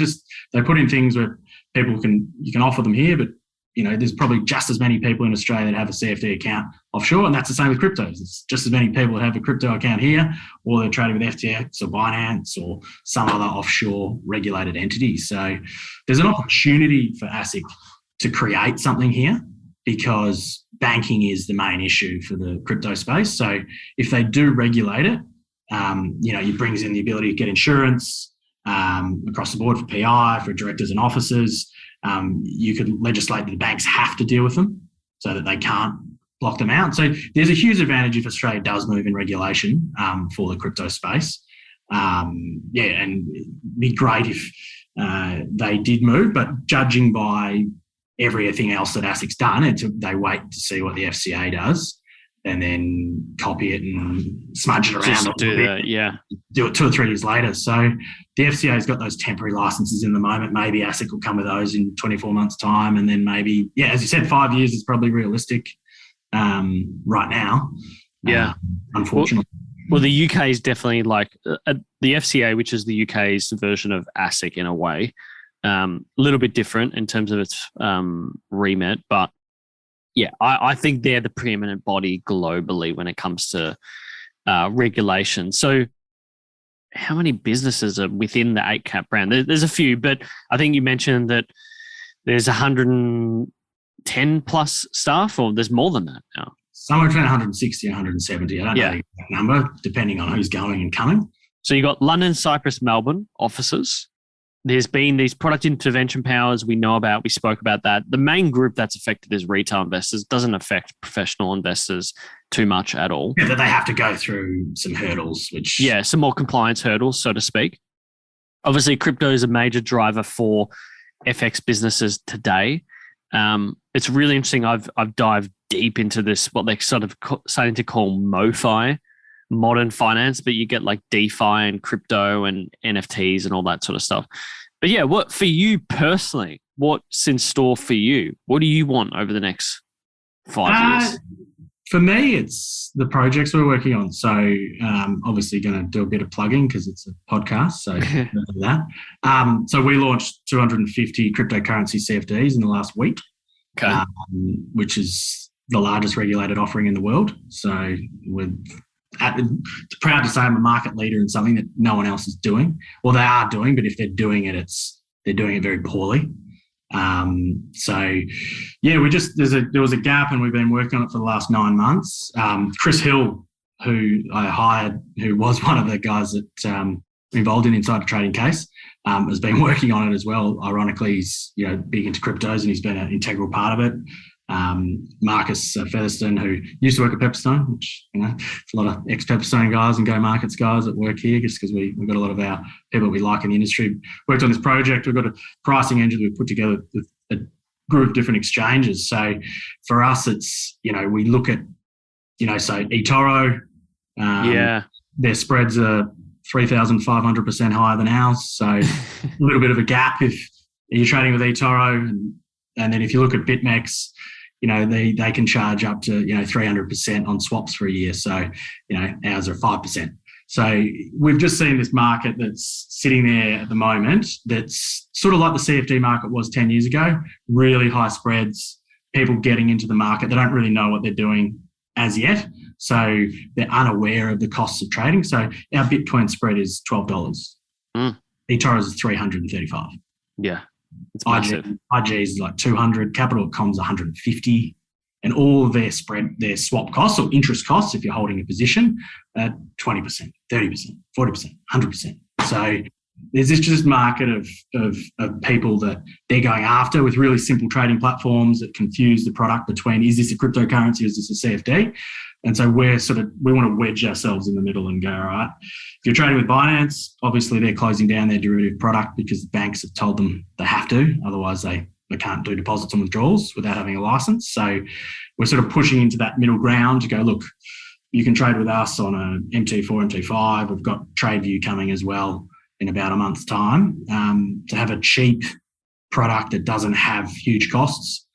S1: They put in things where you can offer them here, but there's probably just as many people in Australia that have a CFD account offshore, and that's the same with cryptos. It's just as many people that have a crypto account here, or they're trading with FTX or Binance or some other offshore regulated entity. So there's an opportunity for ASIC to create something here because banking is the main issue for the crypto space. So if they do regulate it, it brings in the ability to get insurance across the board for PI, for directors and officers. You could legislate that the banks have to deal with them so that they can't block them out. So there's a huge advantage if Australia does move in regulation for the crypto space. And it'd be great if they did move, but judging by everything else that ASIC's done, they wait to see what the FCA does and then copy it and smudge it around.
S2: Just do that,
S1: do it 2 or 3 years later. So the FCA's got those temporary licenses in the moment. Maybe ASIC will come with those in 24 months' time. And then maybe, as you said, 5 years is probably realistic right now.
S2: Yeah.
S1: Unfortunately.
S2: Well, the UK is definitely like the FCA, which is the UK's version of ASIC in a way. A little bit different in terms of its remit. But I think they're the preeminent body globally when it comes to regulation. So how many businesses are within the Eightcap brand? There's a few, but I think you mentioned that there's 110 plus staff, or there's more than that now.
S1: Somewhere between 160 and 170. I don't know the exact number, depending on who's going and coming.
S2: So you got London, Cyprus, Melbourne offices. There's been these product intervention powers we know about. We spoke about that. The main group that's affected is retail investors. It doesn't affect professional investors too much at all.
S1: Yeah, that they have to go through some hurdles,
S2: some more compliance hurdles, so to speak. Obviously, crypto is a major driver for FX businesses today. It's really interesting. I've dived deep into this, what they're sort of starting to call MoFi, modern finance, but you get like DeFi and crypto and NFTs and all that sort of stuff. But what for you personally, what's in store for you? What do you want over the next 5 years?
S1: For me, it's the projects we're working on. So obviously going to do a bit of plugging because it's a podcast. So that. So we launched 250 cryptocurrency CFDs in the last week, which is the largest regulated offering in the world. So we're proud to say I'm a market leader in something that no one else is doing. Well, they are doing, but if they're doing it, they're doing it very poorly. There was a gap, and we've been working on it for the last 9 months. Chris Hill, who I hired, who was one of the guys that involved in the insider trading case, has been working on it as well. Ironically, he's big into cryptos and he's been an integral part of it. Marcus Featherstone, who used to work at Pepperstone, which it's a lot of ex-Pepperstone guys and Go Markets guys that work here, just because we've got a lot of our people that we like in the industry. Worked on this project. We've got a pricing engine we've put together with a group of different exchanges. So for us, it's we look at so eToro, their spreads are 3,500% higher than ours. So a little bit of a gap if you're trading with eToro, and then if you look at BitMEX, they can charge up to 300% on swaps for a year. So ours are 5%. So we've just seen this market that's sitting there at the moment that's sort of like the CFD market was 10 years ago, really high spreads, people getting into the market. They don't really know what they're doing as yet. So they're unaware of the costs of trading. So our Bitcoin spread is $12. eToro's is $335.
S2: Yeah. It's massive.
S1: IG is like 200, Capital.com's 150, and all of their swap costs or interest costs, if you're holding a position, at 20%, 30%, 40%, 100%. So there's this just market of people that they're going after with really simple trading platforms that confuse the product between, is this a cryptocurrency or is this a CFD? And so we want to wedge ourselves in the middle and go, all right, if you're trading with Binance, obviously they're closing down their derivative product because the banks have told them they have to, otherwise they can't do deposits and withdrawals without having a license. So we're sort of pushing into that middle ground to go, look, you can trade with us on a MT4, MT5. We've got TradeView coming as well in about a month's time, to have a cheap product that doesn't have huge costs.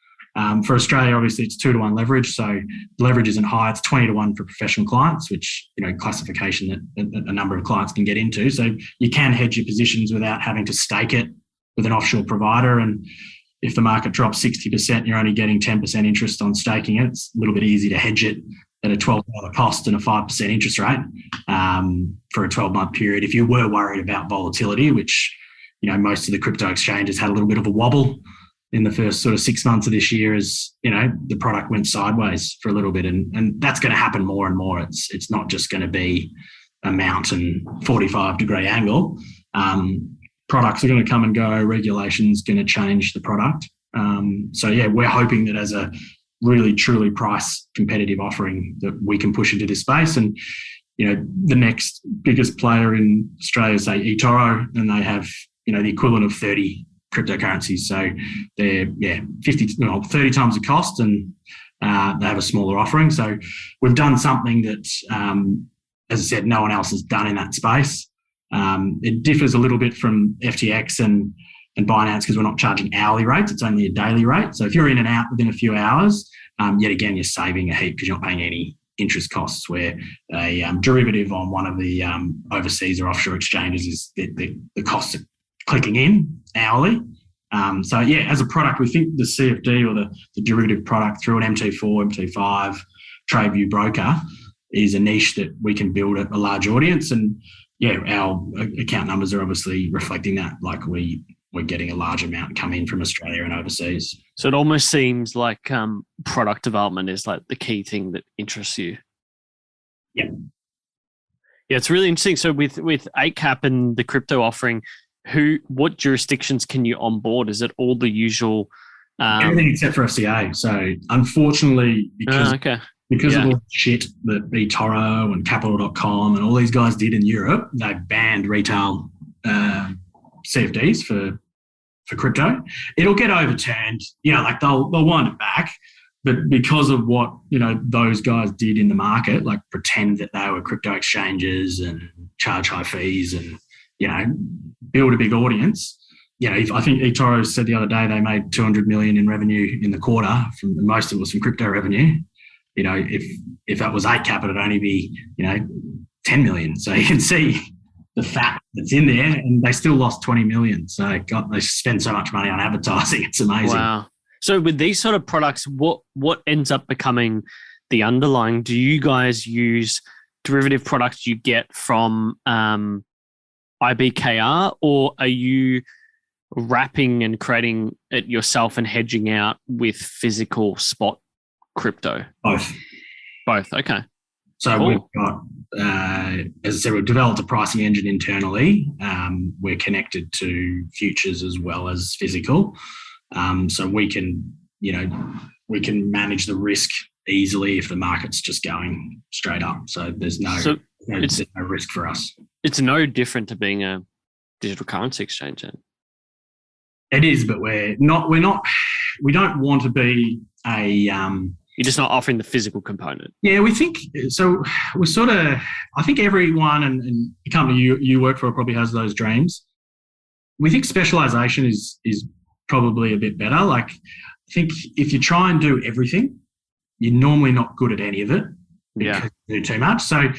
S1: For Australia, obviously, it's 2-to-1 leverage, so the leverage isn't high. It's 20-to-1 for professional clients, which classification that a number of clients can get into. So you can hedge your positions without having to stake it with an offshore provider. And if the market drops 60%, you're only getting 10% interest on staking it. It's a little bit easy to hedge it at a $12 cost and a 5% interest rate for a 12-month period. If you were worried about volatility, which most of the crypto exchanges had a little bit of a wobble in the first sort of 6 months of this year, as the product went sideways for a little bit, and that's going to happen more and more. It's not just going to be a mountain 45-degree angle. Products are going to come and go. Regulation's going to change the product. So yeah, we're hoping that as a really truly price competitive offering that we can push into this space. And the next biggest player in Australia is, say, eToro, and they have the equivalent of 30 cryptocurrencies. So they're 30 times the cost, and they have a smaller offering. So we've done something that, as I said, no one else has done in that space. It differs a little bit from FTX and Binance because we're not charging hourly rates. It's only a daily rate. So if you're in and out within a few hours, yet again, you're saving a heap because you're not paying any interest costs, where a derivative on one of the overseas or offshore exchanges is the cost of clicking in hourly. So yeah, as a product, we think the CFD or the derivative product through an MT4, MT5 TradeView broker is a niche that we can build a large audience. And yeah, our account numbers are obviously reflecting that. Like we're getting a large amount come in from Australia and overseas.
S2: So it almost seems like product development is like the key thing that interests you.
S1: Yeah.
S2: Yeah, it's really interesting. So with Eightcap and the crypto offering, what jurisdictions can you onboard? Is it all the usual?
S1: Everything except for FCA. So unfortunately, because of all the shit that eToro and Capital.com and all these guys did in Europe, they banned retail CFDs for crypto. It'll get overturned. They'll wind it back. But because of what those guys did in the market, like pretend that they were crypto exchanges and charge high fees and build a big audience. I think eToro said the other day they made 200 million in revenue in the quarter. Most of it was from crypto revenue. If that was Eightcap, it'd only be 10 million. So you can see the fat that's in there, and they still lost 20 million. So they spend so much money on advertising. It's amazing.
S2: Wow. So with these sort of products, what ends up becoming the underlying? Do you guys use derivative products you get from IBKR, or are you wrapping and creating it yourself and hedging out with physical spot crypto?
S1: Both.
S2: Okay.
S1: So
S2: Cool.
S1: we've got, as I said, we've developed a pricing engine internally. We're connected to futures as well as physical. So we can manage the risk easily if the market's just going straight up. So there's no risk for us.
S2: It's no different to being a digital currency exchange then.
S1: It is, but we don't want to be a,
S2: you're just not offering the physical component.
S1: Yeah, we think so. We're sort of, I think everyone and the company you work for probably has those dreams. We think specialization is probably a bit better. Like, I think if you try and do everything, you're normally not good at any of it because you do too much. So,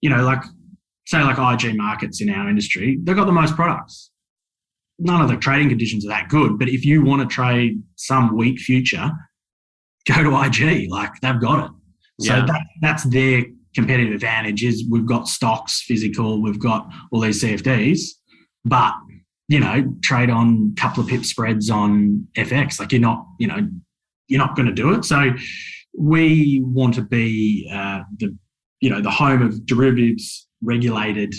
S1: like IG markets in our industry, they've got the most products. None of the trading conditions are that good, but if you want to trade some weak future, go to IG. Like, they've got it. So that's their competitive advantage. Is we've got stocks, physical, we've got all these CFDs, but trade on a couple of pip spreads on FX. Like, you're not going to do it. So we want to be the home of derivatives regulated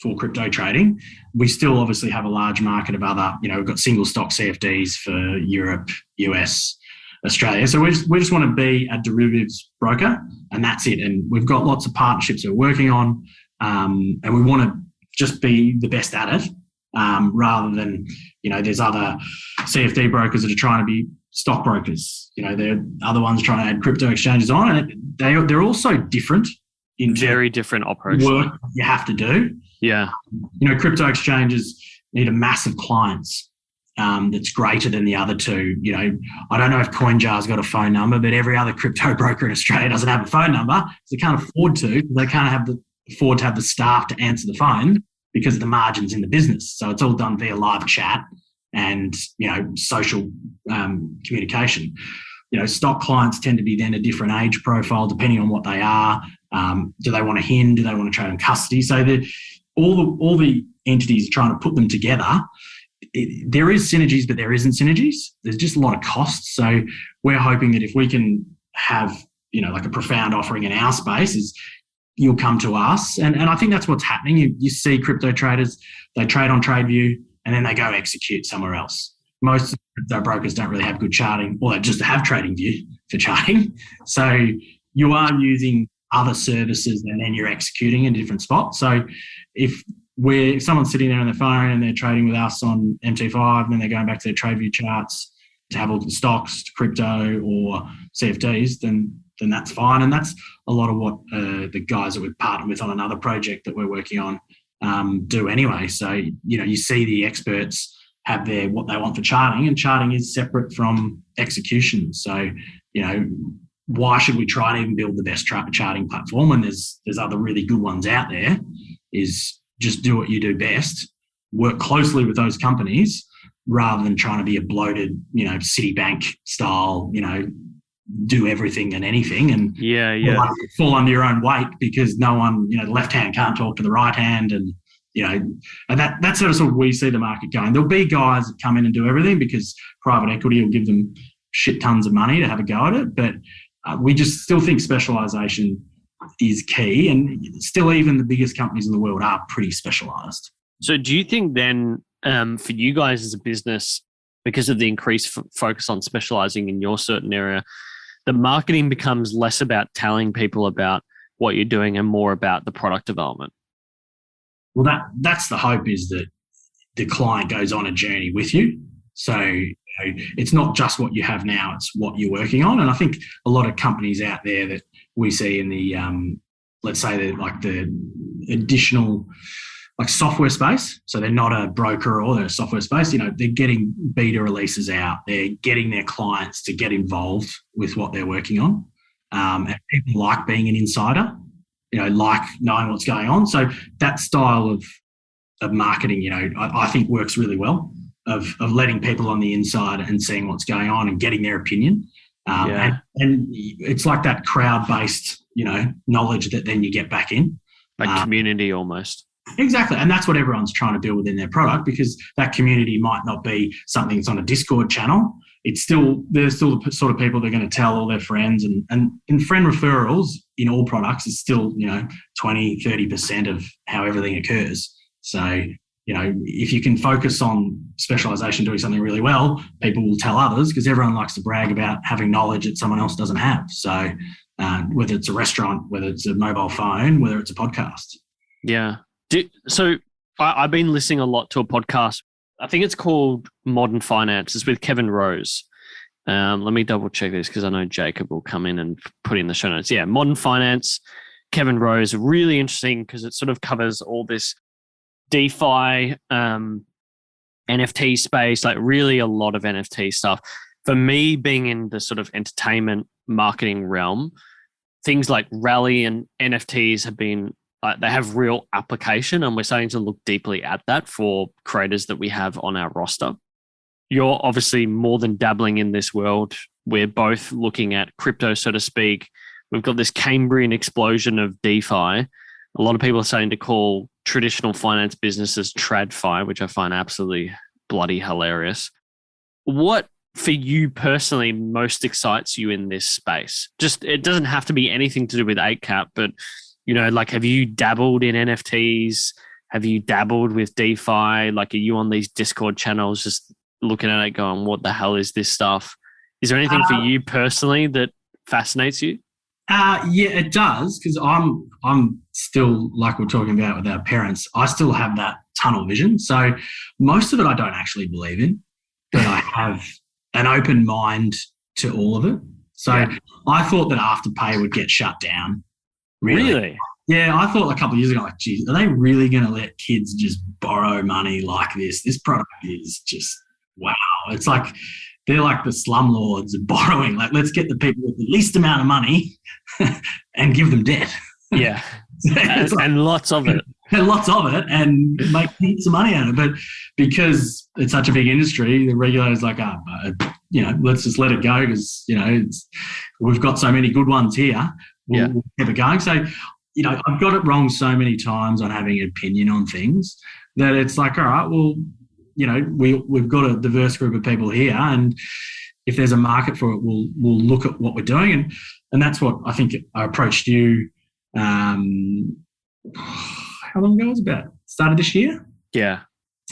S1: for crypto trading. We still obviously have a large market of other, we've got single stock CFDs for Europe, US, Australia. So we just want to be a derivatives broker, and that's it. And we've got lots of partnerships we're working on, and we want to just be the best at it, rather than, there's other CFD brokers that are trying to be stock brokers. There are other ones trying to add crypto exchanges on, and they're also different in
S2: very different operations.
S1: Work you have to do.
S2: Yeah.
S1: Crypto exchanges need a massive clients that's greater than the other two. I don't know if CoinJar's got a phone number, but every other crypto broker in Australia doesn't have a phone number. So they can't afford to. They can't afford to have the staff to answer the phone because of the margins in the business. So it's all done via live chat and, social communication. Stock clients tend to be then a different age profile depending on what they are. Do they want a HIN? Do they want to trade in custody? So all the entities are trying to put them together. There is synergies, but there isn't synergies. There's just a lot of costs. So we're hoping that if we can have, like a profound offering in our space, is you'll come to us. And I think that's what's happening. You see crypto traders, they trade on TradeView and then they go execute somewhere else. Most crypto brokers don't really have good charting, or they just have TradingView for charting. So you are using other services and then you're executing in different spots. So if someone's sitting there on their phone and they're trading with us on MT5 and then they're going back to their TradeView charts to have a look at stocks, to crypto or CFDs, then that's fine. And that's a lot of what the guys that we've partnered with on another project that we're working on do anyway. So, you see the experts have what they want for charting, and charting is separate from execution. So, why should we try to even build the best charting platform when there's other really good ones out there? Is just do what you do best, work closely with those companies rather than trying to be a bloated, Citibank style, do everything and anything and fall under your own weight because no one, the left hand can't talk to the right hand, and and that's sort of we see the market going. There'll be guys that come in and do everything because private equity will give them shit tons of money to have a go at it, but we just still think specialization is key, and still even the biggest companies in the world are pretty specialized.
S2: So do you think then for you guys as a business, because of the increased focus on specializing in your certain area, the marketing becomes less about telling people about what you're doing and more about the product development?
S1: Well, that's the hope, is that the client goes on a journey with you. So it's not just what you have now, it's what you're working on. And I think a lot of companies out there that we see in the, let's say the additional software space. So they're not a broker or they're a software space. They're getting beta releases out. They're getting their clients to get involved with what they're working on. And people like being an insider, like knowing what's going on. So that style of marketing, I think works really well, of letting people on the inside and seeing what's going on and getting their opinion. And it's like that crowd-based, knowledge that then you get back in.
S2: Like community almost.
S1: Exactly. And that's what everyone's trying to build within their product, because that community might not be something that's on a Discord channel. they're still the sort of people that are going to tell all their friends, and friend referrals in all products is still, 20, 30% of how everything occurs. So, if you can focus on specialization, doing something really well, people will tell others, because everyone likes to brag about having knowledge that someone else doesn't have. So whether it's a restaurant, whether it's a mobile phone, whether it's a podcast.
S2: Yeah. So I've been listening a lot to a podcast. I think it's called Modern Finance. It's with Kevin Rose. Let me double check this because I know Jacob will come in and put in the show notes. Yeah, Modern Finance, Kevin Rose, really interesting because it sort of covers all this DeFi, NFT space, like really a lot of NFT stuff. For me, being in the sort of entertainment marketing realm, things like Rally and NFTs have been, they have real application, and we're starting to look deeply at that for creators that we have on our roster. You're obviously more than dabbling in this world. We're both looking at crypto, so to speak. We've got this Cambrian explosion of DeFi. A lot of people are starting to call traditional finance businesses TradFi, which I find absolutely bloody hilarious. What, for you personally, most excites you in this space? Just, it doesn't have to be anything to do with Eightcap, but, have you dabbled in NFTs? Have you dabbled with DeFi? Like, are you on these Discord channels just looking at it going, what the hell is this stuff? Is there anything for you personally that fascinates you?
S1: Yeah, it does, because I'm still, like we're talking about with our parents, I still have that tunnel vision. So most of it I don't actually believe in, but I have an open mind to all of it. So I thought that Afterpay would get shut down. Really? Yeah, I thought a couple of years ago, like, geez, are they really going to let kids just borrow money like this? This product is just, wow. It's like, they're like the slumlords of borrowing. Like, let's get the people with the least amount of money and give them debt.
S2: Yeah. and lots of it.
S1: And lots of it, and make heaps of money out of it. But because it's such a big industry, the regulator's like, let's just let it go because, we've got so many good ones here. We'll keep it going. So, I've got it wrong so many times on having an opinion on things that it's like, all right, well, we've got a diverse group of people here, and if there's a market for it, we'll look at what we're doing, and that's what I think I approached you. How long ago was it? About start of this year?
S2: Yeah.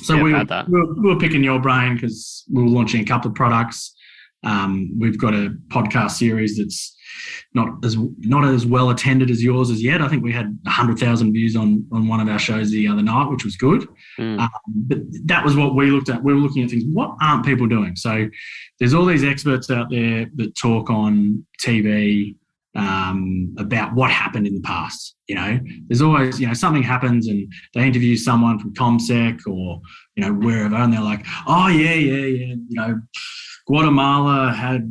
S1: So we were picking your brain because we were launching a couple of products. We've got a podcast series that's not as well attended as yours as yet. I think we had 100,000 views on one of our shows the other night, which was good. But that was what we looked at. We were looking at things, what aren't people doing? So there's all these experts out there that talk on TV about what happened in the past. There's always, something happens and they interview someone from ComSec or, wherever, and they're like, oh, yeah, Guatemala had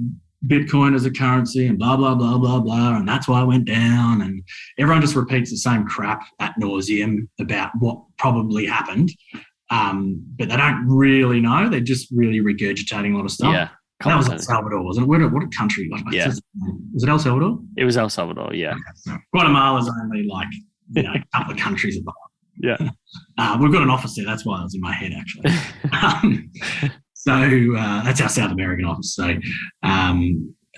S1: Bitcoin as a currency and blah, blah, blah, blah, blah, and that's why it went down. And everyone just repeats the same crap ad nauseum about what probably happened. But they don't really know. They're just really regurgitating a lot of stuff. Yeah. That was El Salvador, wasn't it? What country? Was it El Salvador?
S2: It was El Salvador, yeah.
S1: Okay, so Guatemala's only a couple of countries above.
S2: Yeah.
S1: We've got an office there. That's why it was in my head, actually. So that's our South American office. So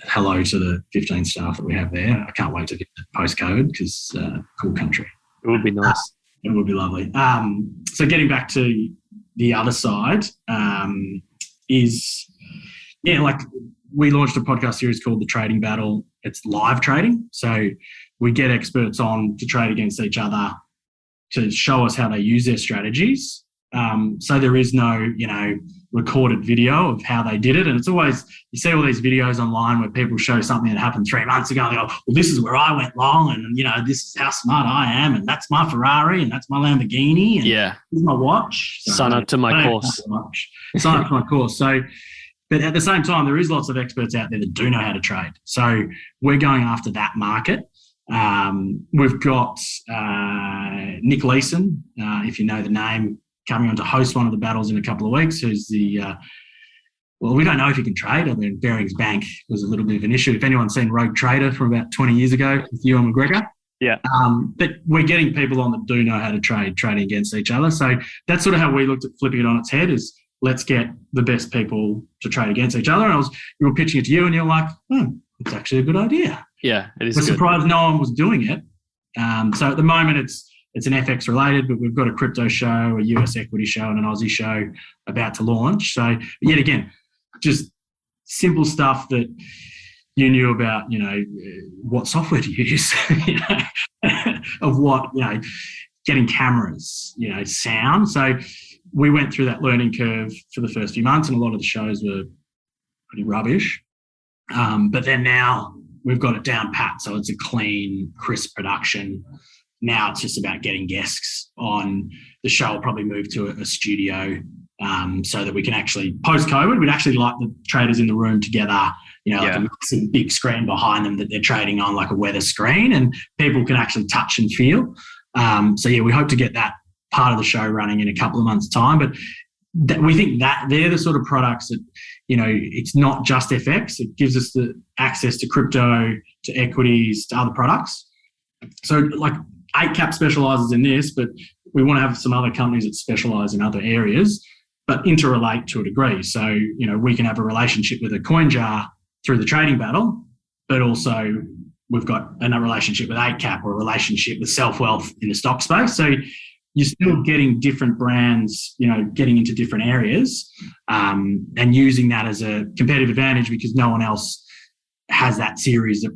S1: hello to the 15 staff that we have there. I can't wait to get the postcode because cool country.
S2: It would be nice.
S1: It would be lovely. So getting back to the other side is, we launched a podcast series called The Trading Battle. It's live trading. So we get experts on to trade against each other to show us how they use their strategies. So there is no, recorded video of how they did it. And it's always, you see all these videos online where people show something that happened 3 months ago and they go, well, this is where I went wrong. And, this is how smart I am. And that's my Ferrari and that's my Lamborghini. And
S2: yeah.
S1: This is my watch. So
S2: sign up to my course.
S1: Sign up to my course. So, but at the same time, there is lots of experts out there that do know how to trade. So we're going after that market. We've got Nick Leeson, if you know the name, coming on to host one of the battles in a couple of weeks, who's we don't know if he can trade. I mean, Barings Bank was a little bit of an issue. If anyone's seen Rogue Trader from about 20 years ago with Ewan McGregor.
S2: Yeah.
S1: But we're getting people on that do know how to trade, trading against each other. So that's sort of how we looked at flipping it on its head is let's get the best people to trade against each other. And we were pitching it to you, and you're like, it's actually a good idea.
S2: Yeah, it is.
S1: We're surprised no one was doing it. So at the moment, it's an FX related, but we've got a crypto show, a US equity show, and an Aussie show about to launch. So yet again, just simple stuff that you knew about, what software to use, of what, getting cameras, sound. So we went through that learning curve for the first few months, and a lot of the shows were pretty rubbish. But then now we've got it down pat. So it's a clean, crisp production. Now it's just about getting guests on. The show will probably move to a studio so that we can actually, post-COVID, we'd actually like the traders in the room together, like a massive big screen behind them that they're trading on, like a weather screen, and people can actually touch and feel. We hope to get that part of the show running in a couple of months' time. But we think that they're the sort of products that, it's not just FX. It gives us the access to crypto, to equities, to other products. So like Eightcap specialises in this, but we want to have some other companies that specialise in other areas, but interrelate to a degree. So, we can have a relationship with a coin jar through the trading battle, but also we've got a relationship with Eightcap or a relationship with Self-Wealth in the stock space. So you're still getting different brands, getting into different areas and using that as a competitive advantage because no one else has that series that,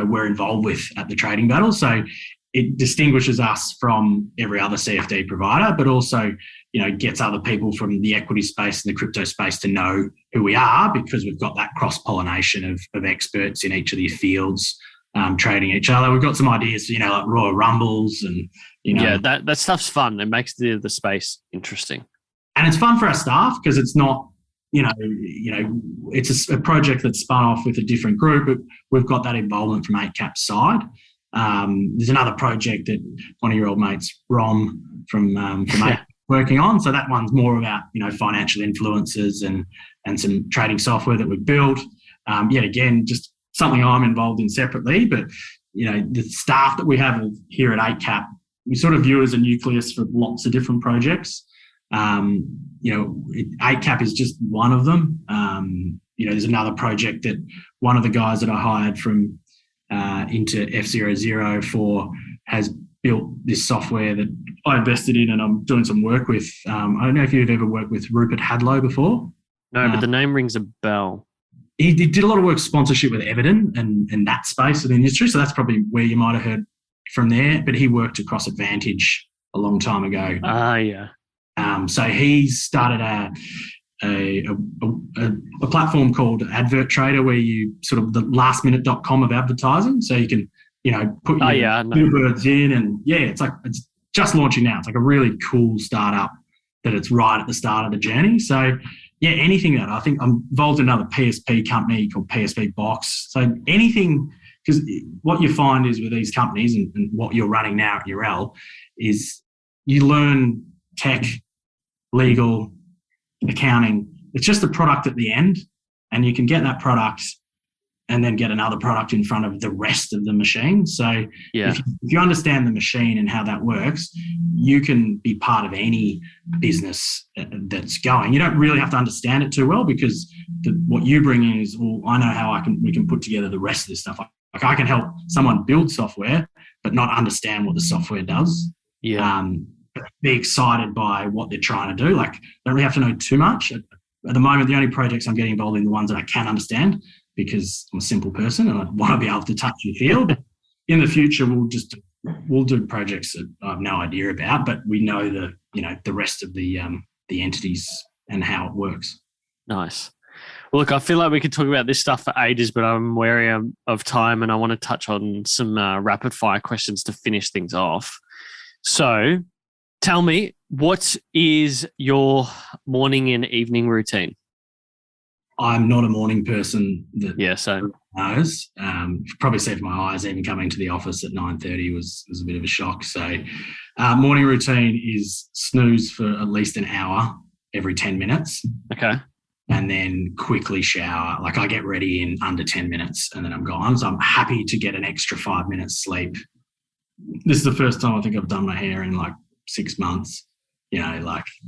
S1: we're involved with at the trading battle. So it distinguishes us from every other CFD provider, but also, gets other people from the equity space and the crypto space to know who we are because we've got that cross-pollination of experts in each of these fields trading each other. We've got some ideas, like Royal Rumbles and,
S2: Yeah, that stuff's fun. It makes the space interesting.
S1: And it's fun for our staff because it's not, it's a project that's spun off with a different group, but we've got that involvement from Eightcap's side. There's another project that one of your old mates, Rom, from Eightcap, working on. So that one's more about, financial influences and some trading software that we've built. Yet again, just something I'm involved in separately, but, the staff that we have here at Eightcap, we sort of view as a nucleus for lots of different projects. Eightcap is just one of them. There's another project that one of the guys that I hired from into F004 has built this software that I invested in and I'm doing some work with. I don't know if you've ever worked with Rupert Hadlow before.
S2: No, but the name rings a bell.
S1: He did a lot of work sponsorship with Everton and that space of the industry. So that's probably where you might have heard from there. But he worked across Advantage a long time ago.
S2: Yeah.
S1: So he's started a platform called Advert Trader where you sort of the lastminute.com of advertising. So you can, put your billboards in and it's just launching now. It's like a really cool startup that it's right at the start of the journey. So anything that I think I'm involved in another PSP company called PSP Box. So anything, because what you find is with these companies and what you're running now at URL is you learn tech, legal, accounting. It's just a product at the end, and you can get that product and then get another product in front of the rest of the machine. So if you understand the machine and how that works, you can be part of any business that's going. You don't really have to understand it too well because what you bring in is, I know how we can put together the rest of this stuff. Like I can help someone build software, but not understand what the software does. Be excited by what they're trying to do. Like, don't really have to know too much. At the moment, the only projects I'm getting involved in are the ones that I can understand because I'm a simple person and I want to be able to touch and feel. But in the future, we'll do projects that I have no idea about, but we know the rest of the entities and how it works.
S2: Nice. Well, look, I feel like we could talk about this stuff for ages, but I'm wary of time and I want to touch on some rapid fire questions to finish things off. So tell me, what is your morning and evening routine?
S1: I'm not a morning person that
S2: same.
S1: knows. Probably see if my eyes even coming to the office at 9:30 was a bit of a shock. So morning routine is snooze for at least an hour every 10 minutes.
S2: Okay.
S1: And then quickly shower. Like I get ready in under 10 minutes and then I'm gone. So I'm happy to get an extra 5 minutes sleep. This is the first time I think I've done my hair in like 6 months.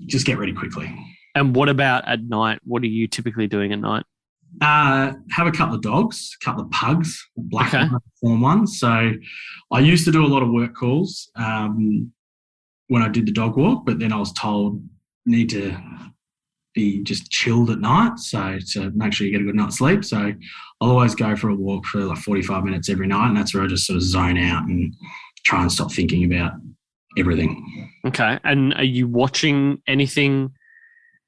S1: Just get ready quickly.
S2: And what about at night? What are you typically doing at night?
S1: Have a couple of dogs, a couple of pugs, black form ones. So I used to do a lot of work calls when I did the dog walk, but then I was told need to be just chilled at night. So to make sure you get a good night's sleep. So I'll always go for a walk for like 45 minutes every night. And that's where I just sort of zone out and try and stop thinking about everything.
S2: Okay. And are you watching anything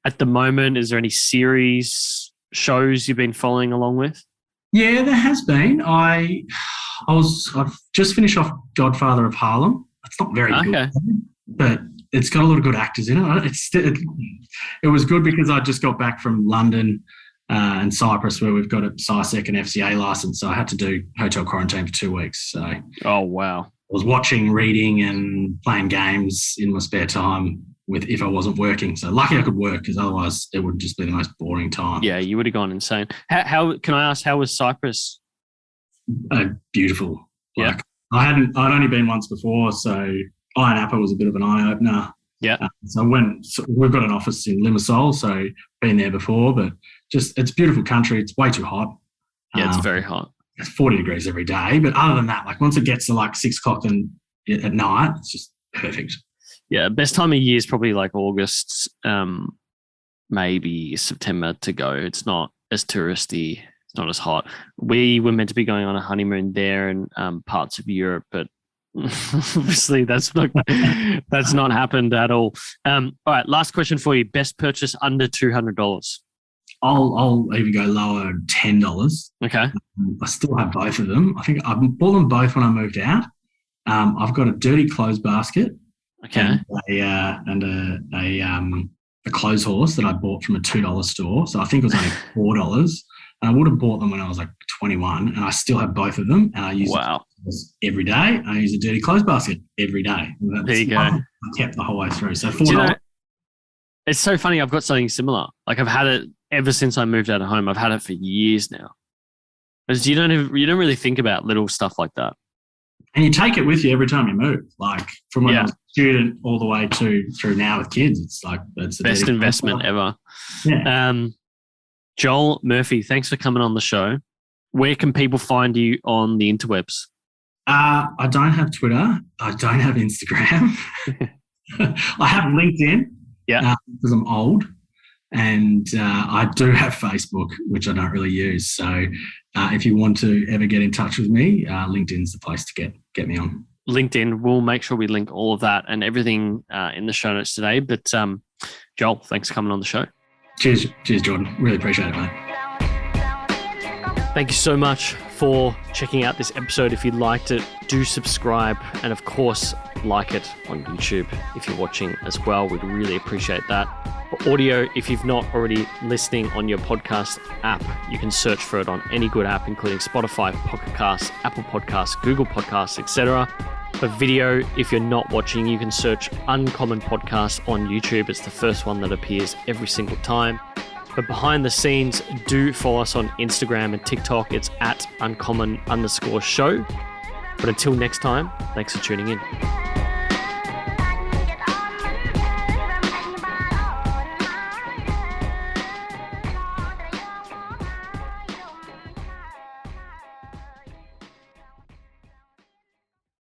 S2: at the moment? Is there any series, shows you've been following along with?
S1: Yeah, there has been. I've just finished off Godfather of Harlem. It's not very good, but it's got a lot of good actors in it. It was good because I just got back from London and Cyprus, where we've got a CISEC and FCA license. So I had to do hotel quarantine for 2 weeks. So
S2: oh wow,
S1: I was watching, reading, and playing games in my spare time if I wasn't working. So lucky I could work, because otherwise it would just be the most boring time.
S2: Yeah, you would have gone insane. How can I ask, how was Cyprus?
S1: Beautiful.
S2: Yeah.
S1: I'd only been once before, so Iron Apple was a bit of an eye-opener.
S2: Yeah.
S1: So we've got an office in Limassol, so been there before, but just it's a beautiful country. It's way too hot.
S2: Yeah, it's very hot.
S1: It's 40 degrees every day. But other than that, like once it gets to like 6 o'clock at night, it's just perfect.
S2: Yeah, best time of year is probably like August, maybe September to go. It's not as touristy. It's not as hot. We were meant to be going on a honeymoon there in parts of Europe, but obviously that's not happened at all. All right, last question for you. Best purchase under $200?
S1: I'll even go lower, $10.
S2: Okay.
S1: I still have both of them. I think I bought them both when I moved out. I've got a dirty clothes basket.
S2: Okay.
S1: And a clothes horse that I bought from a $2 store. So I think it was only $4. And I would have bought them when I was like 21, and I still have both of them. And I use it every day. I use a dirty clothes basket every day.
S2: There you go.
S1: I kept the whole way through. So $4.
S2: It's so funny. I've got something similar. Like I've had it ever since I moved out of home. I've had it for years now. Because you don't really think about little stuff like that.
S1: And you take it with you every time you move. Like from when I was a student all the way through now with kids, it's like that's the
S2: best investment ever.
S1: Yeah.
S2: Joel Murphy, thanks for coming on the show. Where can people find you on the interwebs?
S1: I don't have Twitter. I don't have Instagram. I have LinkedIn.
S2: Yeah.
S1: Because I'm old. And I do have Facebook, which I don't really use. So if you want to ever get in touch with me, LinkedIn's the place to get me on.
S2: LinkedIn, we'll make sure we link all of that and everything in the show notes today. But Joel, thanks for coming on the show.
S1: Cheers, Jordan. Really appreciate it, mate.
S2: Thank you so much for checking out this episode. If you liked it, do subscribe. And of course, like it on YouTube if you're watching as well. We'd really appreciate that. For audio, if you've not already listening on your podcast app, you can search for it on any good app, including Spotify, Pocket Casts, Apple Podcasts, Google Podcasts, etc. For video, if you're not watching, you can search Uncommon Podcast on YouTube. It's the first one that appears every single time. But behind the scenes, do follow us on Instagram and TikTok. It's @uncommon_show. But until next time, thanks for tuning in.